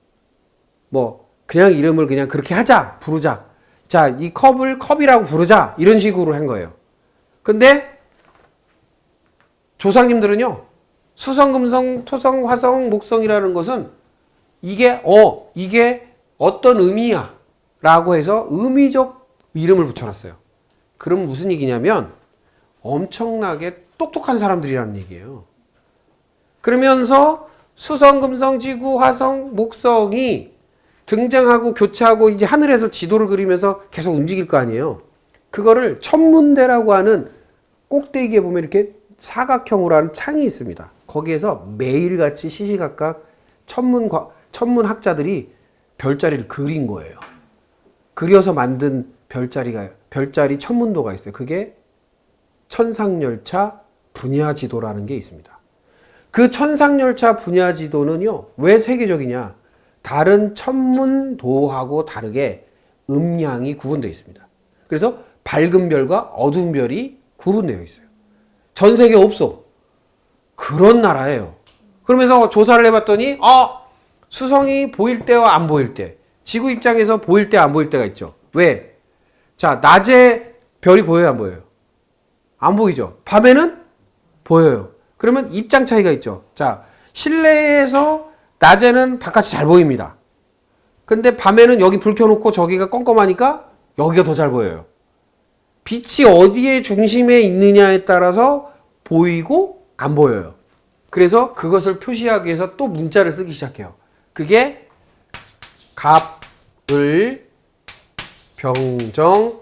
그냥 이름을 그냥 그렇게 하자, 부르자. 자, 이 컵을 컵이라고 부르자. 이런 식으로 한 거예요. 근데 조상님들은요, 수성, 금성, 토성, 화성, 목성이라는 것은 이게 어떤 의미야 라고 해서 의미적 이름을 붙여놨어요. 그럼 무슨 얘기냐면 엄청나게 똑똑한 사람들이라는 얘기예요. 그러면서 수성, 금성, 지구, 화성, 목성이 등장하고 교차하고 이제 하늘에서 지도를 그리면서 계속 움직일 거 아니에요. 그거를 천문대라고 하는 꼭대기에 보면 이렇게 사각형으로 하는 창이 있습니다. 거기에서 매일같이 시시각각 천문학자들이 별자리를 그린 거예요. 그려서 만든 별자리 천문도가 있어요. 그게 천상열차 분야지도라는 게 있습니다. 그 천상열차 분야지도는요, 왜 세계적이냐? 다른 천문도하고 다르게 음양이 구분되어 있습니다. 그래서 밝은 별과 어두운 별이 구분되어 있어요. 전 세계에 없어. 그런 나라예요. 그러면서 조사를 해봤더니 수성이 보일 때와 안 보일 때, 지구 입장에서 보일 때 안 보일 때가 있죠. 왜? 자, 낮에 별이 보여요, 안 보여요? 안 보이죠. 밤에는 보여요. 그러면 입장 차이가 있죠. 자, 실내에서 낮에는 바깥이 잘 보입니다. 근데 밤에는 여기 불 켜놓고 저기가 껌껌하니까 여기가 더 잘 보여요. 빛이 어디에 중심에 있느냐에 따라서 보이고 안 보여요. 그래서 그것을 표시하기 위해서 또 문자를 쓰기 시작해요. 그게 갑, 을, 병정,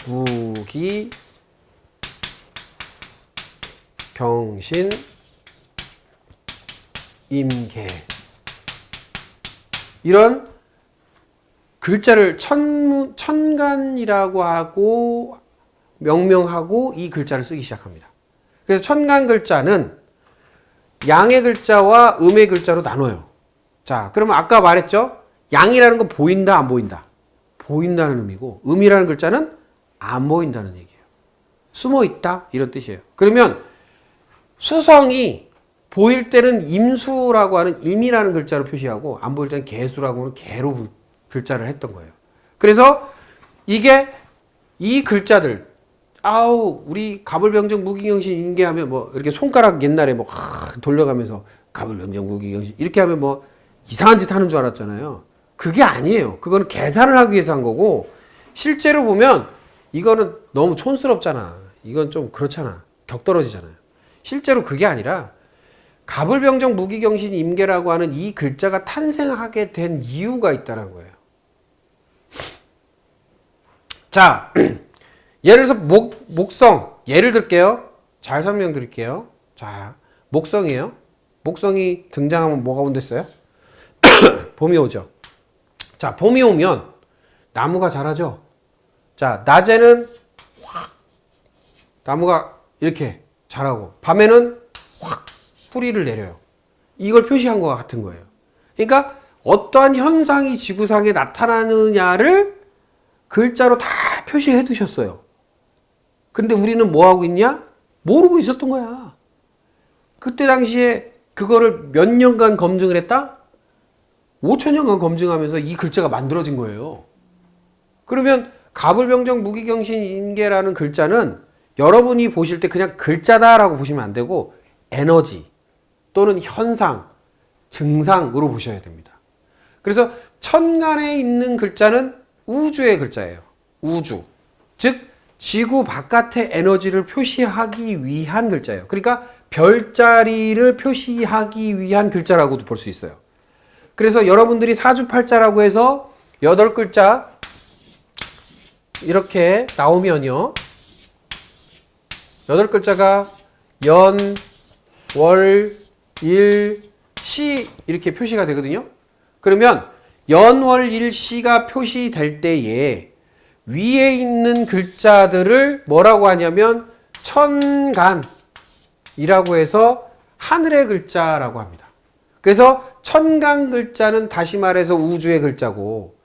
무기, 경신, 임계. 이런 글자를 천간이라고 하고 명명하고 이 글자를 쓰기 시작합니다. 그래서 천간 글자는 양의 글자와 음의 글자로 나눠요. 자, 그러면 아까 말했죠? 양이라는 건 보인다, 안 보인다? 보인다는 의미고, 음이라는 글자는 안 보인다는 얘기예요. 숨어 있다, 이런 뜻이에요. 그러면 수성이 보일 때는 임수라고 하는 임이라는 글자로 표시하고, 안 보일 때는 개수라고 하는 개로 글자를 했던 거예요. 그래서 이게 이 글자들, 우리 갑을병정 무기경신 인계하면 뭐 이렇게 손가락 옛날에 뭐 돌려가면서 갑을병정 무기경신 이렇게 하면 뭐 이상한 짓 하는 줄 알았잖아요. 그게 아니에요. 그거는 계산을 하기 위해서 한 거고, 실제로 보면 이거는 너무 촌스럽잖아. 이건 좀 그렇잖아. 격떨어지잖아요. 실제로 그게 아니라 갑을병정 무기경신 임계라고 하는 이 글자가 탄생하게 된 이유가 있다는 거예요. 자, 예를 들어서 목성, 예를 들게요. 잘 설명드릴게요. 자, 목성이에요. 목성이 등장하면 뭐가 온댔어요? 봄이 오죠. 자, 봄이 오면 나무가 자라죠. 자, 낮에는 확 나무가 이렇게 자라고, 밤에는 확 뿌리를 내려요. 이걸 표시한 것과 같은 거예요. 그러니까 어떠한 현상이 지구상에 나타나느냐를 글자로 다 표시해 두셨어요. 근데 우리는 뭐 하고 있냐? 모르고 있었던 거야. 그때 당시에 그거를 몇 년간 검증을 했다? 5천년간 검증하면서 이 글자가 만들어진 거예요. 그러면 갑을병정 무기경신 임계라는 글자는 여러분이 보실 때 그냥 글자다라고 보시면 안 되고 에너지 또는 현상, 증상으로 보셔야 됩니다. 그래서 천간에 있는 글자는 우주의 글자예요. 우주. 즉 지구 바깥의 에너지를 표시하기 위한 글자예요. 그러니까 별자리를 표시하기 위한 글자라고도 볼 수 있어요. 그래서 여러분들이 사주팔자라고 해서 8글자 이렇게 나오면요, 8글자가 연, 월, 일, 시 이렇게 표시가 되거든요. 그러면 연, 월, 일, 시가 표시될 때에 위에 있는 글자들을 뭐라고 하냐면 천간이라고 해서 하늘의 글자라고 합니다. 그래서 천간 글자는 다시 말해서 우주의 글자고,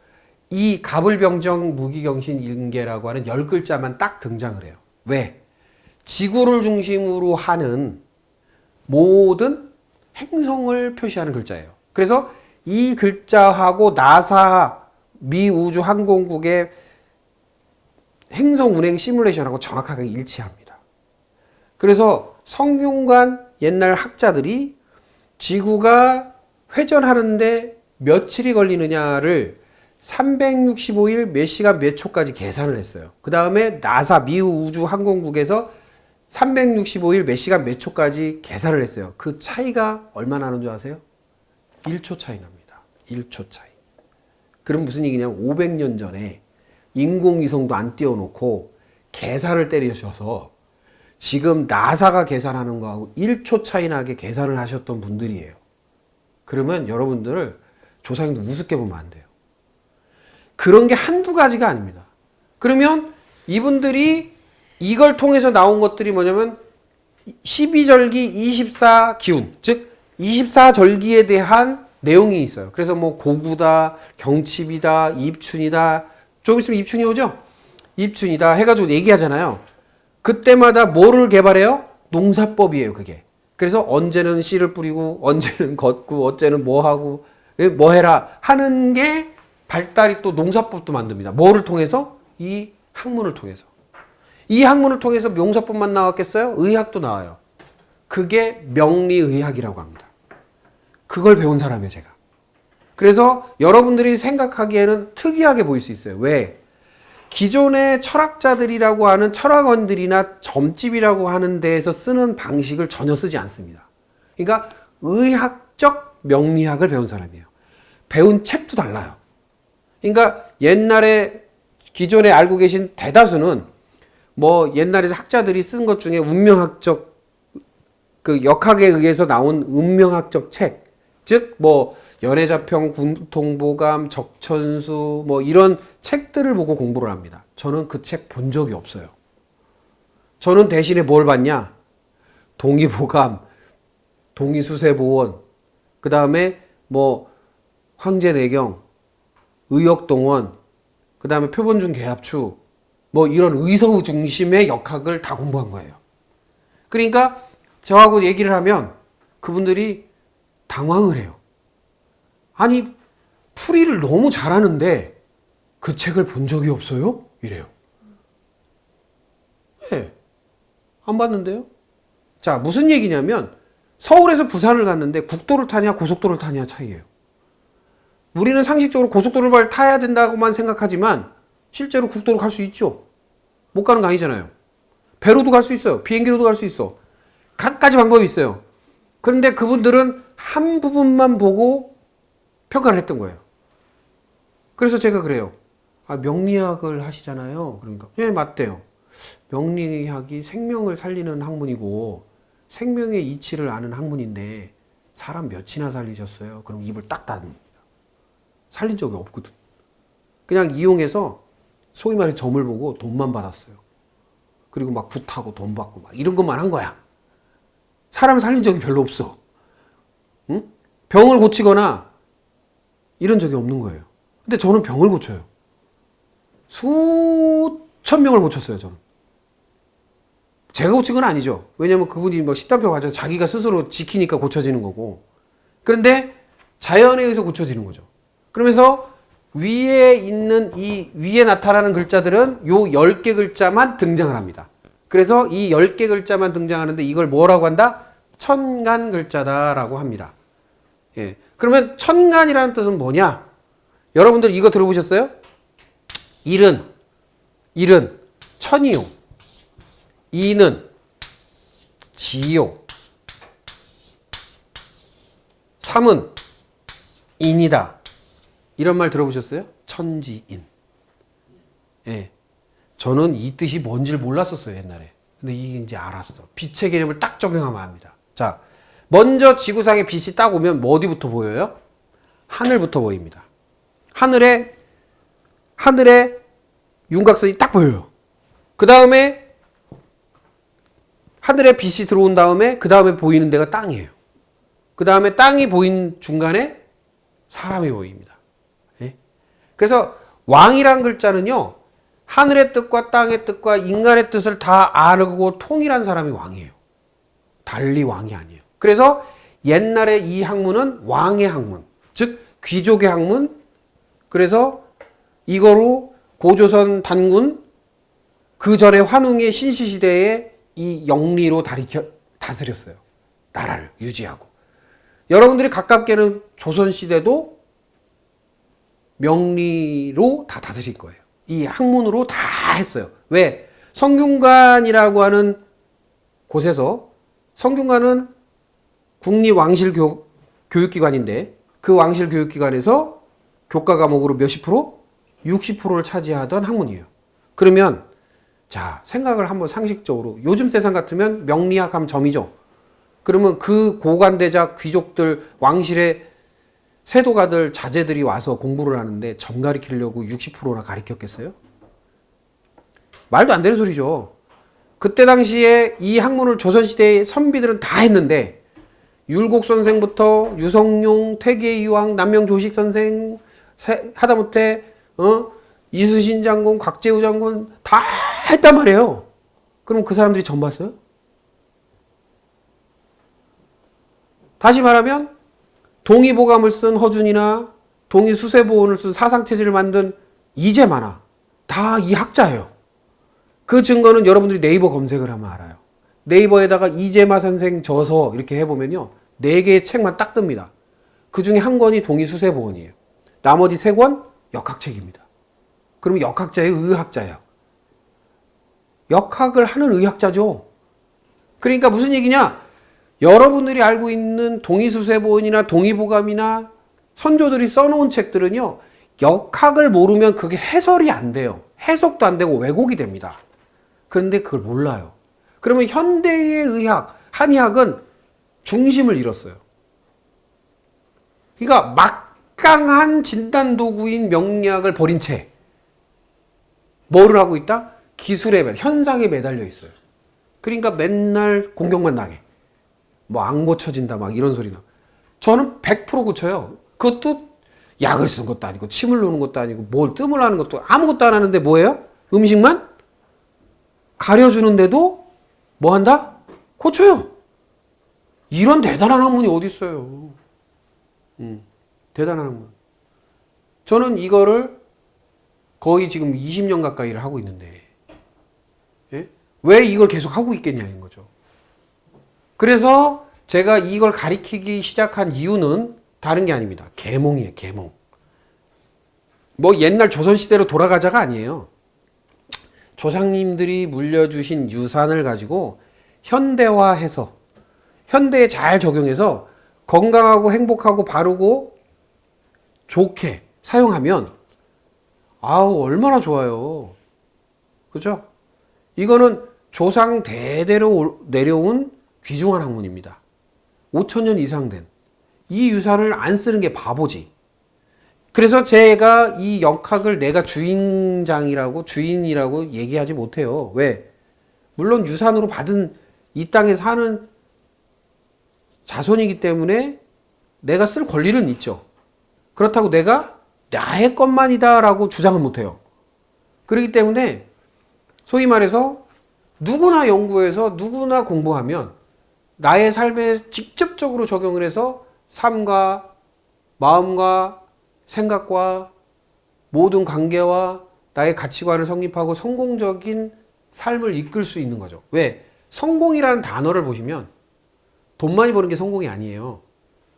이 갑을병정 무기경신 임계라고 하는 10글자만 딱 등장을 해요. 왜? 지구를 중심으로 하는 모든 행성을 표시하는 글자예요. 그래서 이 글자하고 나사 미 우주항공국의 행성 운행 시뮬레이션하고 정확하게 일치합니다. 그래서 성균관 옛날 학자들이 지구가 회전하는데 며칠이 걸리느냐를 365일 몇 시간 몇 초까지 계산을 했어요. 그 다음에 나사 미 우주항공국에서 365일 몇 시간 몇 초까지 계산을 했어요. 그 차이가 얼마나 나는 줄 아세요? 1초 차이 납니다. 1초 차이. 그럼 무슨 얘기냐면 500년 전에 인공위성도 안 띄워놓고 계산을 때리셔서 지금 나사가 계산하는 거하고 1초 차이 나게 계산을 하셨던 분들이에요. 그러면 여러분들을 조상님들 우습게 보면 안 돼요. 그런 게 한두 가지가 아닙니다. 그러면 이분들이 이걸 통해서 나온 것들이 뭐냐면 12절기 24기운, 즉 24절기에 대한 내용이 있어요. 그래서 뭐 고구다, 경칩이다, 입춘이다, 좀 있으면 입춘이 오죠? 입춘이다 해가지고 얘기하잖아요. 그때마다 뭐를 개발해요? 농사법이에요, 그게. 그래서 언제는 씨를 뿌리고, 언제는 걷고, 어째는 뭐 하고, 뭐 해라 하는 게 발달이 또 농사법도 만듭니다. 뭐를 통해서? 이 학문을 통해서. 이 학문을 통해서 농사법만 나왔겠어요? 의학도 나와요. 그게 명리의학이라고 합니다. 그걸 배운 사람이에요, 제가. 그래서 여러분들이 생각하기에는 특이하게 보일 수 있어요. 왜? 기존의 철학자들이라고 하는 철학원들이나 점집이라고 하는 데에서 쓰는 방식을 전혀 쓰지 않습니다. 그러니까 의학적 명리학을 배운 사람이에요. 배운 책도 달라요. 그러니까 옛날에 기존에 알고 계신 대다수는 뭐 옛날에 학자들이 쓴 것 중에 운명학적 그 역학에 의해서 나온 운명학적 책, 즉 뭐 연애자평, 군통보감, 적천수 뭐 이런 책들을 보고 공부를 합니다. 저는 그 책 본 적이 없어요. 저는 대신에 뭘 봤냐? 동의보감, 동의수세보원, 그 다음에 뭐 황제내경, 의역동원, 그 다음에 표본중 계합추, 뭐 이런 의서 중심의 역학을 다 공부한 거예요. 그러니까 저하고 얘기를 하면 그분들이 당황을 해요. 아니, 풀이를 너무 잘하는데 그 책을 본 적이 없어요? 이래요. 네, 안 봤는데요? 자, 무슨 얘기냐면 서울에서 부산을 갔는데 국도를 타냐 고속도로를 타냐 차이예요. 우리는 상식적으로 고속도로를 타야 된다고만 생각하지만 실제로 국도로 갈 수 있죠. 못 가는 거 아니잖아요. 배로도 갈 수 있어요. 비행기로도 갈 수 있어. 각가지 방법이 있어요. 그런데 그분들은 한 부분만 보고 평가를 했던 거예요. 그래서 제가 그래요. 아, 명리학을 하시잖아요. 그러니까 예, 맞대요. 명리학이 생명을 살리는 학문이고 생명의 이치를 아는 학문인데 사람 몇이나 살리셨어요? 그럼 입을 딱 닫습니다. 살린 적이 없거든. 그냥 이용해서 소위 말해 점을 보고 돈만 받았어요. 그리고 막 굿하고 돈 받고 막 이런 것만 한 거야. 사람을 살린 적이 별로 없어. 응? 병을 고치거나 이런 적이 없는 거예요. 근데 저는 병을 고쳐요. 수천 명을 고쳤어요, 저는. 제가 고친 건 아니죠. 왜냐면 그분이 뭐 십단병 가져서 자기가 스스로 지키니까 고쳐지는 거고. 그런데 자연에 의해서 고쳐지는 거죠. 그러면서 위에 있는 이 위에 나타나는 글자들은 요 10개 글자만 등장을 합니다. 그래서 이 10개 글자만 등장하는데 이걸 뭐라고 한다? 천간 글자다라고 합니다. 예. 그러면 천간이라는 뜻은 뭐냐? 여러분들 이거 들어보셨어요? 일은 천이요. 이는 지요. 삼은 인이다. 이런 말 들어보셨어요? 천지인. 예. 저는 이 뜻이 뭔지를 몰랐었어요, 옛날에. 근데 이게 이제 알았어. 빛의 개념을 딱 적용하면 압니다. 자, 먼저 지구상에 빛이 딱 오면 뭐 어디부터 보여요? 하늘부터 보입니다. 하늘에 윤곽선이 딱 보여요. 그 다음에 하늘에 빛이 들어온 다음에 그 다음에 보이는 데가 땅이에요. 그 다음에 땅이 보인 중간에 사람이 보입니다. 예? 그래서 왕이란 글자는요, 하늘의 뜻과 땅의 뜻과 인간의 뜻을 다 아고 통일한 사람이 왕이에요. 달리 왕이 아니에요. 그래서 옛날에 이 학문은 왕의 학문, 즉 귀족의 학문. 그래서 이거로 고조선 단군, 그 전에 환웅의 신시시대에 이 영리로 다스렸어요. 나라를 유지하고. 여러분들이 가깝게는 조선시대도 명리로 다 다스릴 거예요. 이 학문으로 다 했어요. 왜? 성균관이라고 하는 곳에서, 성균관은 국립왕실 교육기관인데 그 왕실 교육기관에서 교과 과목으로 몇십 프로? 60%를 차지하던 학문이에요. 그러면 자, 생각을 한번 상식적으로, 요즘 세상 같으면 명리학 하면 점이죠. 그러면 그 고관대작 귀족들, 왕실의 세도가들, 자제들이 와서 공부를 하는데 점 가리키려고 60%나 가리켰겠어요? 말도 안 되는 소리죠. 그때 당시에 이 학문을 조선시대의 선비들은 다 했는데 율곡 선생부터 유성룡, 퇴계이왕, 남명조식 선생, 하다못해 이순신 장군, 곽재우 장군 다 했단 말이에요. 그럼 그 사람들이 점 봤어요? 다시 말하면 동의보감을 쓴 허준이나 동의수세보원을 쓴 사상체제를 만든 이재만아 다 이 학자예요. 그 증거는 여러분들이 네이버 검색을 하면 알아요. 네이버에다가 이재마 선생 저서 이렇게 해보면요, 4개의 책만 딱 뜹니다. 그 중에 한 권이 동의수세보원이에요. 나머지 3권 역학책입니다. 그러면 역학자의 의학자예요. 역학을 하는 의학자죠. 그러니까 무슨 얘기냐? 여러분들이 알고 있는 동의수세보원이나 동의보감이나 선조들이 써놓은 책들은요, 역학을 모르면 그게 해설이 안 돼요. 해석도 안 되고 왜곡이 됩니다. 그런데 그걸 몰라요. 그러면 현대의 의학, 한의학은 중심을 잃었어요. 그러니까 막강한 진단도구인 명리학을 버린 채 뭐를 하고 있다? 기술에, 현상에 매달려 있어요. 그러니까 맨날 공격만 당해. 뭐 안 고쳐진다 막 이런 소리나. 저는 100% 고쳐요. 그것도 약을 쓴 것도 아니고 침을 놓는 것도 아니고 뭘 뜸을 하는 것도 아무것도 안 하는데 뭐예요? 음식만 가려주는데도 뭐 한다? 고쳐요. 이런 대단한 학문이 어디 있어요? 대단한 학문. 저는 이거를 거의 지금 20년 가까이를 하고 있는데, 예? 왜 이걸 계속 하고 있겠냐는 거죠. 그래서 제가 이걸 가리키기 시작한 이유는 다른 게 아닙니다. 계몽이에요, 계몽. 뭐 옛날 조선시대로 돌아가자가 아니에요. 조상님들이 물려주신 유산을 가지고 현대화해서, 현대에 잘 적용해서 건강하고 행복하고 바르고 좋게 사용하면, 아우, 얼마나 좋아요. 그죠? 이거는 조상 대대로 내려온 귀중한 학문입니다. 5,000년 이상 된. 이 유산을 안 쓰는 게 바보지. 그래서 제가 이 역학을 내가 주인이라고 얘기하지 못해요. 왜? 물론 유산으로 받은 이 땅에 사는 자손이기 때문에 내가 쓸 권리는 있죠. 그렇다고 내가 나의 것만이다라고 주장은 못해요. 그렇기 때문에 소위 말해서 누구나 연구해서 누구나 공부하면 나의 삶에 직접적으로 적용을 해서 삶과 마음과 생각과 모든 관계와 나의 가치관을 성립하고 성공적인 삶을 이끌 수 있는 거죠. 왜? 성공이라는 단어를 보시면 돈 많이 버는 게 성공이 아니에요.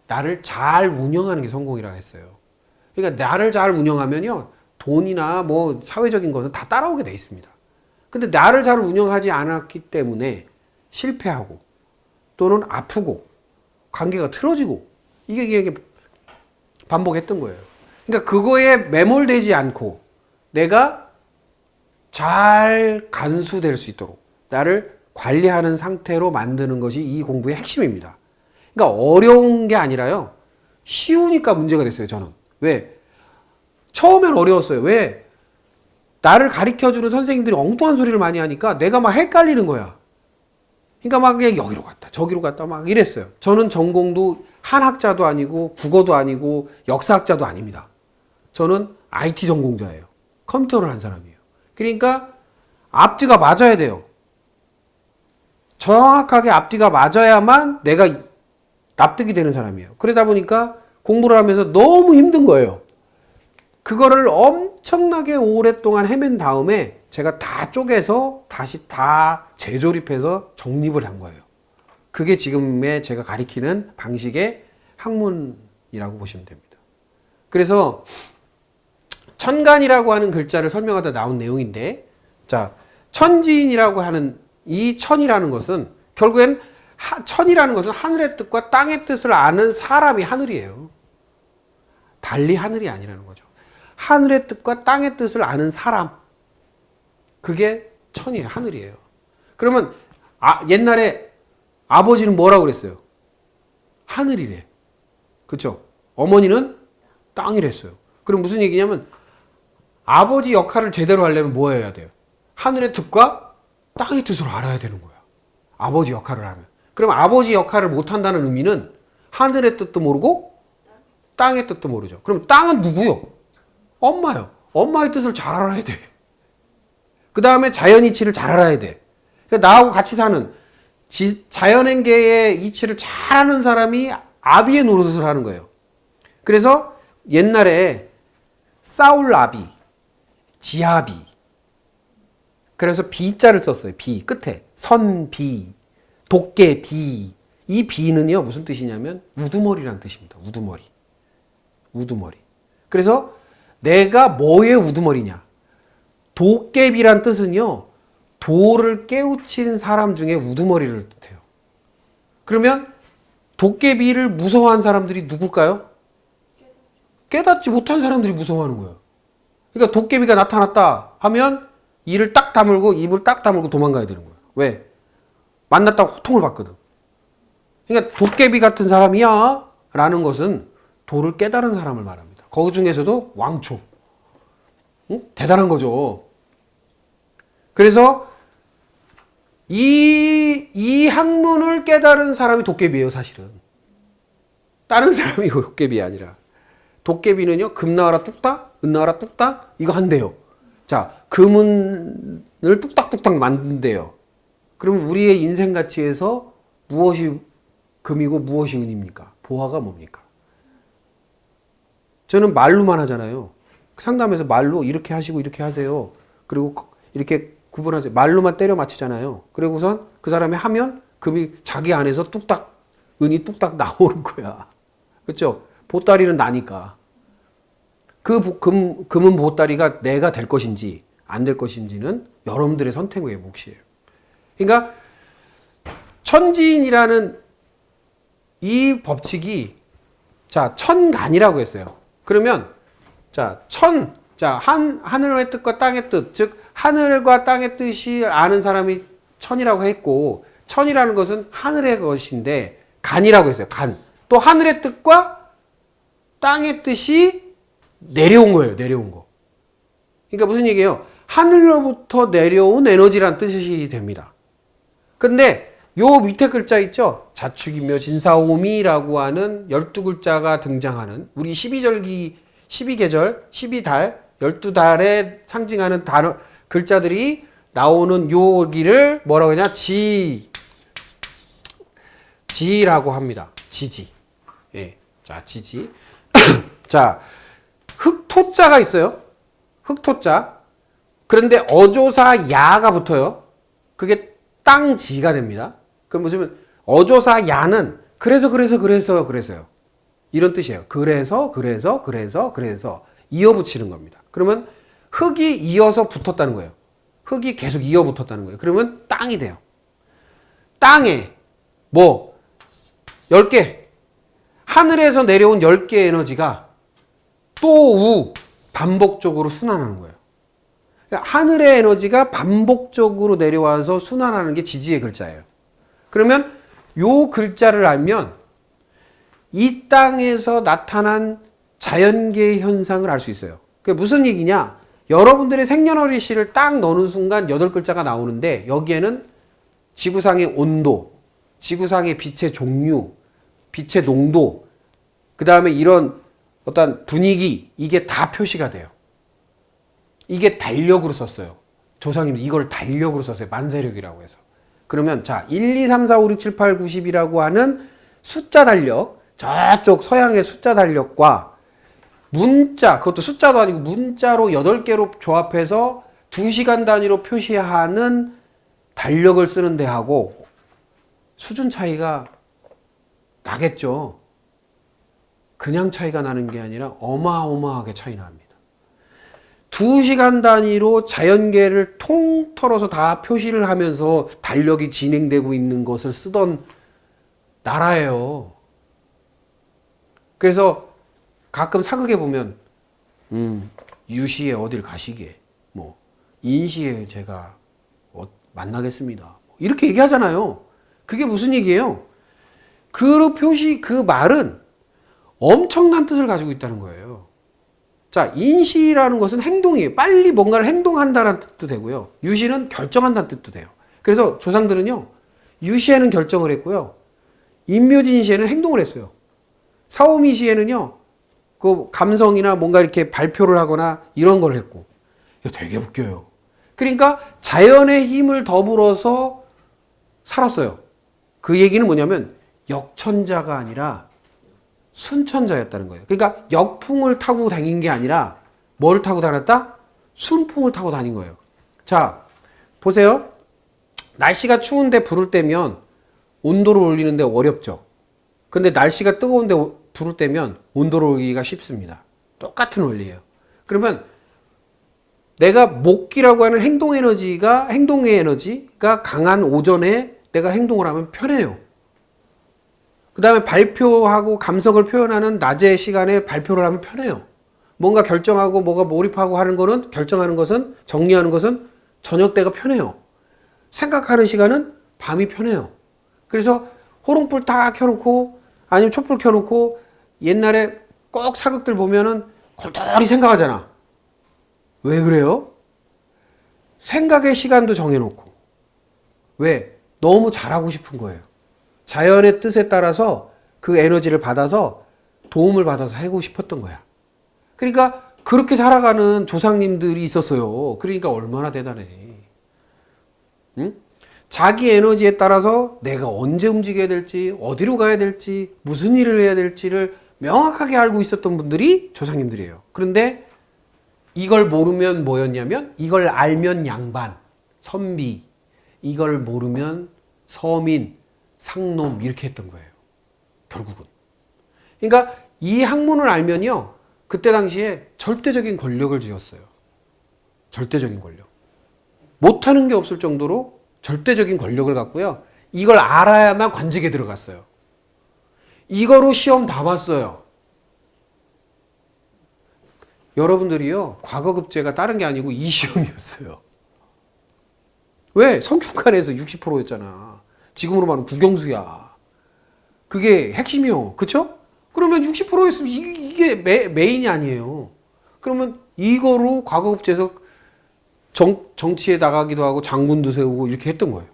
나를 잘 운영하는 게 성공이라고 했어요. 그러니까 나를 잘 운영하면요, 돈이나 뭐 사회적인 것은 다 따라오게 돼 있습니다. 근데 나를 잘 운영하지 않았기 때문에 실패하고 또는 아프고 관계가 틀어지고 이게 반복했던 거예요. 그러니까 그거에 매몰되지 않고 내가 잘 간수될 수 있도록 나를 관리하는 상태로 만드는 것이 이 공부의 핵심입니다. 그러니까 어려운 게 아니라요, 쉬우니까 문제가 됐어요, 저는. 왜? 처음엔 어려웠어요. 왜? 나를 가르쳐주는 선생님들이 엉뚱한 소리를 많이 하니까 내가 막 헷갈리는 거야. 그러니까 막 그냥 여기로 갔다 저기로 갔다 막 이랬어요. 저는 전공도 한학자도 아니고 국어도 아니고 역사학자도 아닙니다. 저는 IT 전공자예요. 컴퓨터를 한 사람이에요. 그러니까 앞뒤가 맞아야 돼요. 정확하게 앞뒤가 맞아야만 내가 납득이 되는 사람이에요. 그러다 보니까 공부를 하면서 너무 힘든 거예요. 그거를 엄청나게 오랫동안 헤맨 다음에 제가 다 쪼개서 다시 다 재조립해서 정립을 한 거예요. 그게 지금의 제가 가리키는 방식의 학문이라고 보시면 됩니다. 그래서 천간이라고 하는 글자를 설명하다 나온 내용인데, 자, 천지인이라고 하는 이 천이라는 것은 결국엔 천이라는 것은 하늘의 뜻과 땅의 뜻을 아는 사람이 하늘이에요. 달리 하늘이 아니라는 거죠. 하늘의 뜻과 땅의 뜻을 아는 사람, 그게 천이에요. 하늘이에요. 그러면 옛날에 아버지는 뭐라고 그랬어요? 하늘이래. 그렇죠? 어머니는 땅이랬어요. 그럼 무슨 얘기냐면 아버지 역할을 제대로 하려면 뭐 해야 돼요? 하늘의 뜻과 땅의 뜻을 알아야 되는 거야. 아버지 역할을 하면. 그럼 아버지 역할을 못한다는 의미는 하늘의 뜻도 모르고 땅의 뜻도 모르죠. 그럼 땅은 누구요? 엄마요. 엄마의 뜻을 잘 알아야 돼. 그 다음에 자연 이치를 잘 알아야 돼. 그러니까 나하고 같이 사는 자연행계의 이치를 잘 아는 사람이 아비의 노릇을 하는 거예요. 그래서 옛날에 싸울아비, 지아비, 그래서 비자를 썼어요. 비 끝에 선비, 도깨비. 이 비는요 무슨 뜻이냐면 우두머리라는 뜻입니다. 우두머리. 우두머리. 그래서 내가 뭐의 우두머리냐? 도깨비란 뜻은요, 도를 깨우친 사람 중에 우두머리를 뜻해요. 그러면 도깨비를 무서워한 사람들이 누굴까요? 깨닫지 못한 사람들이 무서워하는 거예요. 그러니까 도깨비가 나타났다 하면 이를 딱 다물고 입을 딱 다물고 도망가야 되는 거예요. 왜? 만났다고 호통을 받거든. 그러니까 도깨비 같은 사람이야 라는 것은 도를 깨달은 사람을 말합니다. 거기 중에서도 왕초. 응? 대단한 거죠. 그래서 이 학문을 깨달은 사람이 도깨비예요, 사실은. 다른 사람이 도깨비 아니라. 도깨비는요, 금 나와라 뚝딱, 은 나와라 뚝딱, 이거 한대요. 자, 금은을 뚝딱뚝딱 만든대요. 그럼 우리의 인생 가치에서 무엇이 금이고 무엇이 은입니까? 보화가 뭡니까? 저는 말로만 하잖아요. 상담에서 말로 이렇게 하시고 이렇게 하세요. 그리고 이렇게 구분하세요. 말로만 때려 맞추잖아요. 그리고선 그 사람이 하면 금이 자기 안에서 뚝딱, 은이 뚝딱 나오는 거야. 그렇죠? 보따리는 나니까. 그 금은 보따리가 내가 될 것인지 안 될 것인지는 여러분들의 선택의 몫이에요. 그러니까 천지인이라는 이 법칙이 자 천간이라고 했어요. 그러면 자 하늘의 뜻과 땅의 뜻, 즉 하늘과 땅의 뜻이 아는 사람이 천이라고 했고, 천이라는 것은 하늘의 것인데 간이라고 했어요. 간. 또 하늘의 뜻과 땅의 뜻이 내려온 거예요. 내려온 거. 그러니까 무슨 얘기예요? 하늘로부터 내려온 에너지란 뜻이 됩니다. 근데 요 밑에 글자 있죠? 자축이며 진사오미라고 하는 12글자가 등장하는 우리 12절기, 12계절, 12달, 12달에 상징하는 단어, 글자들이 나오는 여기를 뭐라고 하냐? 지라고 합니다. 지지. 예. 자, 지지. 자, 흑토자가 있어요. 흑토자. 그런데 어조사 야가 붙어요. 그게 땅지가 됩니다. 그럼 무슨 어조사 야는 그래서요. 이런 뜻이에요. 그래서 이어 붙이는 겁니다. 그러면 흙이 이어서 붙었다는 거예요. 흙이 계속 이어 붙었다는 거예요. 그러면 땅이 돼요. 땅에 뭐 10개 하늘에서 내려온 10개의 에너지가 또 반복적으로 순환하는 거예요. 그러니까 하늘의 에너지가 반복적으로 내려와서 순환하는 게 지지의 글자예요. 그러면 요 글자를 알면 이 땅에서 나타난 자연계의 현상을 알 수 있어요. 그게 무슨 얘기냐? 여러분들의 생년월일시를 딱 넣는 순간 8글자가 나오는데 여기에는 지구상의 온도, 지구상의 빛의 종류, 빛의 농도, 그 다음에 이런 어떤 분위기, 이게 다 표시가 돼요. 이게 달력으로 썼어요. 조상님들 이걸 달력으로 썼어요. 만세력이라고 해서. 그러면 자 1, 2, 3, 4, 5, 6, 7, 8, 90이라고 하는 숫자 달력, 저쪽 서양의 숫자 달력과 문자, 그것도 숫자도 아니고 문자로 8개로 조합해서 2시간 단위로 표시하는 달력을 쓰는 데하고 수준 차이가 나겠죠. 그냥 차이가 나는 게 아니라 어마어마하게 차이 납니다. 2시간 단위로 자연계를 통틀어서 다 표시를 하면서 달력이 진행되고 있는 것을 쓰던 나라예요. 그래서 가끔 사극에 보면 유시에 어딜 가시게, 뭐 인시에 제가 만나겠습니다, 이렇게 얘기하잖아요. 그게 무슨 얘기예요? 그 표시, 그 말은 엄청난 뜻을 가지고 있다는 거예요. 자, 인시라는 것은 행동이에요. 빨리 뭔가를 행동한다는 뜻도 되고요. 유시는 결정한다는 뜻도 돼요. 그래서 조상들은요, 유시에는 결정을 했고요, 인묘진시에는 행동을 했어요. 사오미시에는요, 그 감성이나 뭔가 이렇게 발표를 하거나 이런 걸 했고. 이거 되게 웃겨요. 그러니까 자연의 힘을 더불어서 살았어요. 그 얘기는 뭐냐면 역천자가 아니라 순천자였다는 거예요. 그러니까 역풍을 타고 다닌 게 아니라 뭘 타고 다녔다? 순풍을 타고 다닌 거예요. 자, 보세요. 날씨가 추운데 불을 떼면 온도를 올리는데 어렵죠. 근데 날씨가 뜨거운데 불을 떼면 온도를 올리기가 쉽습니다. 똑같은 원리예요. 그러면 내가 목기라고 하는 행동의 에너지가 강한 오전에 내가 행동을 하면 편해요. 그 다음에 발표하고 감성을 표현하는 낮의 시간에 발표를 하면 편해요. 뭔가 결정하고 뭐가 몰입하고 하는 거는, 결정하는 것은, 정리하는 것은 저녁 때가 편해요. 생각하는 시간은 밤이 편해요. 그래서 호롱불 다 켜놓고 아니면 촛불 켜놓고 옛날에 꼭 사극들 보면은 골똘히 생각하잖아. 왜 그래요? 생각의 시간도 정해놓고. 왜? 너무 잘하고 싶은 거예요. 자연의 뜻에 따라서 그 에너지를 받아서 도움을 받아서 하고 싶었던 거야. 그러니까 그렇게 살아가는 조상님들이 있었어요. 그러니까 얼마나 대단해. 응? 자기 에너지에 따라서 내가 언제 움직여야 될지, 어디로 가야 될지, 무슨 일을 해야 될지를 명확하게 알고 있었던 분들이 조상님들이에요. 그런데 이걸 모르면 뭐였냐면, 이걸 알면 양반, 선비, 이걸 모르면 서민, 상놈 이렇게 했던 거예요. 결국은. 그러니까 이 학문을 알면요, 그때 당시에 절대적인 권력을 쥐었어요. 절대적인 권력. 못하는 게 없을 정도로 절대적인 권력을 갖고요. 이걸 알아야만 관직에 들어갔어요. 이거로 시험 다 봤어요. 여러분들이요, 과거급제가 다른 게 아니고 이 시험이었어요. 왜? 성균관에서 60%였잖아. 지금으로 말하면 국영수야. 그게 핵심이요. 그쵸? 그러면 60%였으면 이게 메인이 아니에요. 그러면 이거로 과거급제에서 정치에 나가기도 하고 장군도 세우고 이렇게 했던 거예요.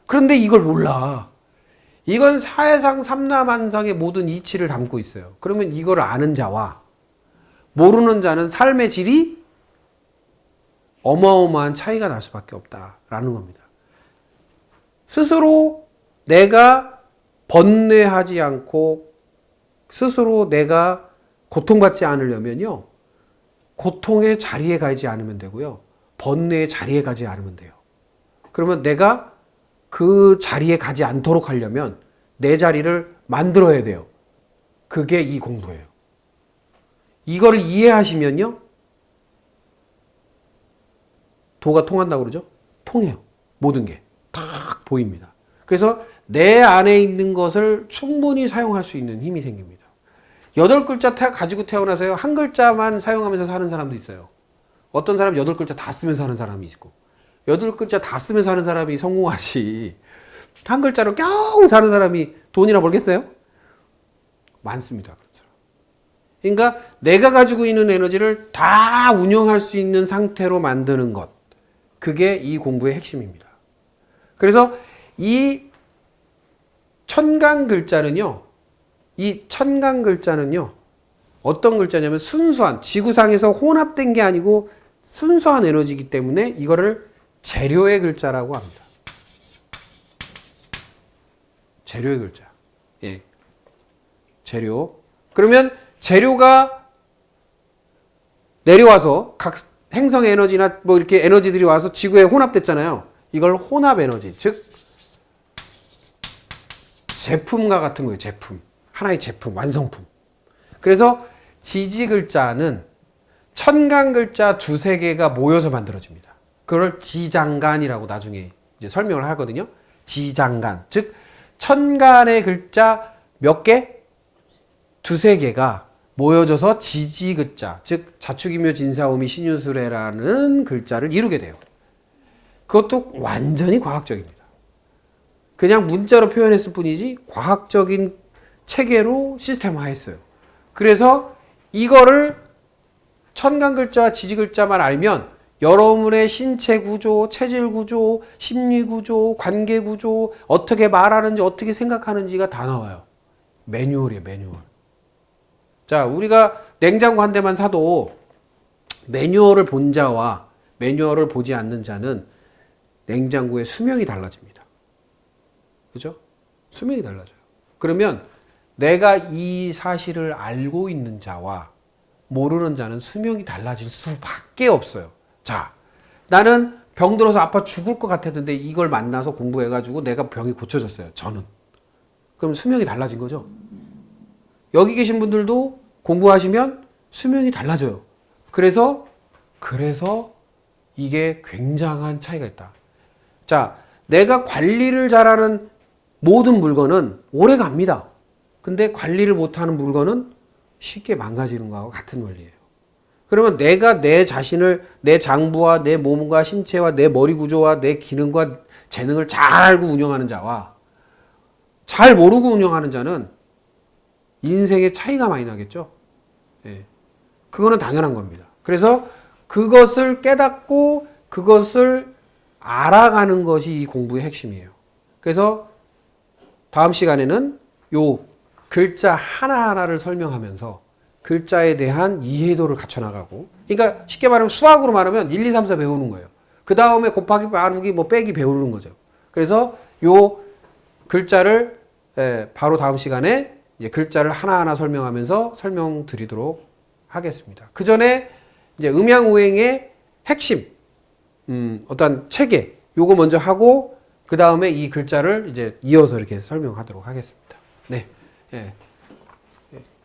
그런데 이걸 몰라. 이건 사회상 삼라만상의 모든 이치를 담고 있어요. 그러면 이걸 아는 자와 모르는 자는 삶의 질이 어마어마한 차이가 날 수밖에 없다라는 겁니다. 스스로 내가 번뇌하지 않고 스스로 내가 고통받지 않으려면요, 고통의 자리에 가지 않으면 되고요, 번뇌의 자리에 가지 않으면 돼요. 그러면 내가 그 자리에 가지 않도록 하려면 내 자리를 만들어야 돼요. 그게 이 공부예요. 이거를 이해하시면요, 도가 통한다고 그러죠? 통해요. 모든 게 딱 보입니다. 그래서 내 안에 있는 것을 충분히 사용할 수 있는 힘이 생깁니다. 8글자 가지고 태어나서요, 한 글자만 사용하면서 사는 사람도 있어요. 어떤 사람 8글자 다 쓰면서 하는 사람이 있고, 8글자 다 쓰면서 하는 사람이 성공하지, 한 글자로 겨우 사는 사람이 돈이나 벌겠어요? 많습니다. 그러니까 내가 가지고 있는 에너지를 다 운영할 수 있는 상태로 만드는 것, 그게 이 공부의 핵심입니다. 그래서 이 천간 글자는요, 어떤 글자냐면 순수한, 지구상에서 혼합된 게 아니고 순수한 에너지이기 때문에 이거를 재료의 글자라고 합니다. 재료의 글자. 예. 재료. 그러면 재료가 내려와서 각 행성의 에너지나 뭐 이렇게 에너지들이 와서 지구에 혼합됐잖아요. 이걸 혼합 에너지, 즉 제품과 같은 거예요. 제품. 하나의 제품, 완성품. 그래서 지지 글자는 천간 글자 2-3개가 모여서 만들어집니다. 그걸 지장간이라고 나중에 이제 설명을 하거든요. 지장간. 즉 천간의 글자 몇 개? 2-3개가 모여져서 지지 글자, 즉 자축이묘 진사오미 신유술해라는 글자를 이루게 돼요. 그것도 완전히 과학적입니다. 그냥 문자로 표현했을 뿐이지 과학적인 체계로 시스템화했어요. 그래서 이거를 천간 글자, 지지 글자만 알면 여러분의 신체 구조, 체질 구조, 심리 구조, 관계 구조, 어떻게 말하는지, 어떻게 생각하는지가 다 나와요. 매뉴얼이에요, 매뉴얼. 자, 우리가 냉장고 한 대만 사도 매뉴얼을 본 자와 매뉴얼을 보지 않는 자는 냉장고의 수명이 달라집니다. 그죠? 수명이 달라져요. 그러면 내가 이 사실을 알고 있는 자와 모르는 자는 수명이 달라질 수밖에 없어요. 자, 나는 병 들어서 아파 죽을 것 같았는데 이걸 만나서 공부해가지고 내가 병이 고쳐졌어요. 저는. 그럼 수명이 달라진 거죠? 여기 계신 분들도 공부하시면 수명이 달라져요. 그래서 이게 굉장한 차이가 있다. 자, 내가 관리를 잘하는 모든 물건은 오래 갑니다. 근데 관리를 못하는 물건은 쉽게 망가지는 거하고 같은 원리예요. 그러면 내가 내 자신을, 내 장부와 내 몸과 신체와 내 머리 구조와 내 기능과 재능을 잘 알고 운영하는 자와 잘 모르고 운영하는 자는 인생의 차이가 많이 나겠죠. 예. 그거는 당연한 겁니다. 그래서 그것을 깨닫고 그것을 알아가는 것이 이 공부의 핵심이에요. 그래서 다음 시간에는 요 글자 하나하나를 설명하면서 글자에 대한 이해도를 갖춰나가고, 그러니까 쉽게 말하면 수학으로 말하면 1, 2, 3, 4 배우는 거예요. 그 다음에 곱하기, 나누기, 뭐 빼기 배우는 거죠. 그래서 요 글자를 바로 다음 시간에 이제 글자를 하나하나 설명하면서 설명드리도록 하겠습니다. 그 전에 이제 음양오행의 핵심, 어떤 체계, 요거 먼저 하고 그 다음에 이 글자를 이제 이어서 이렇게 설명하도록 하겠습니다. 네. 예.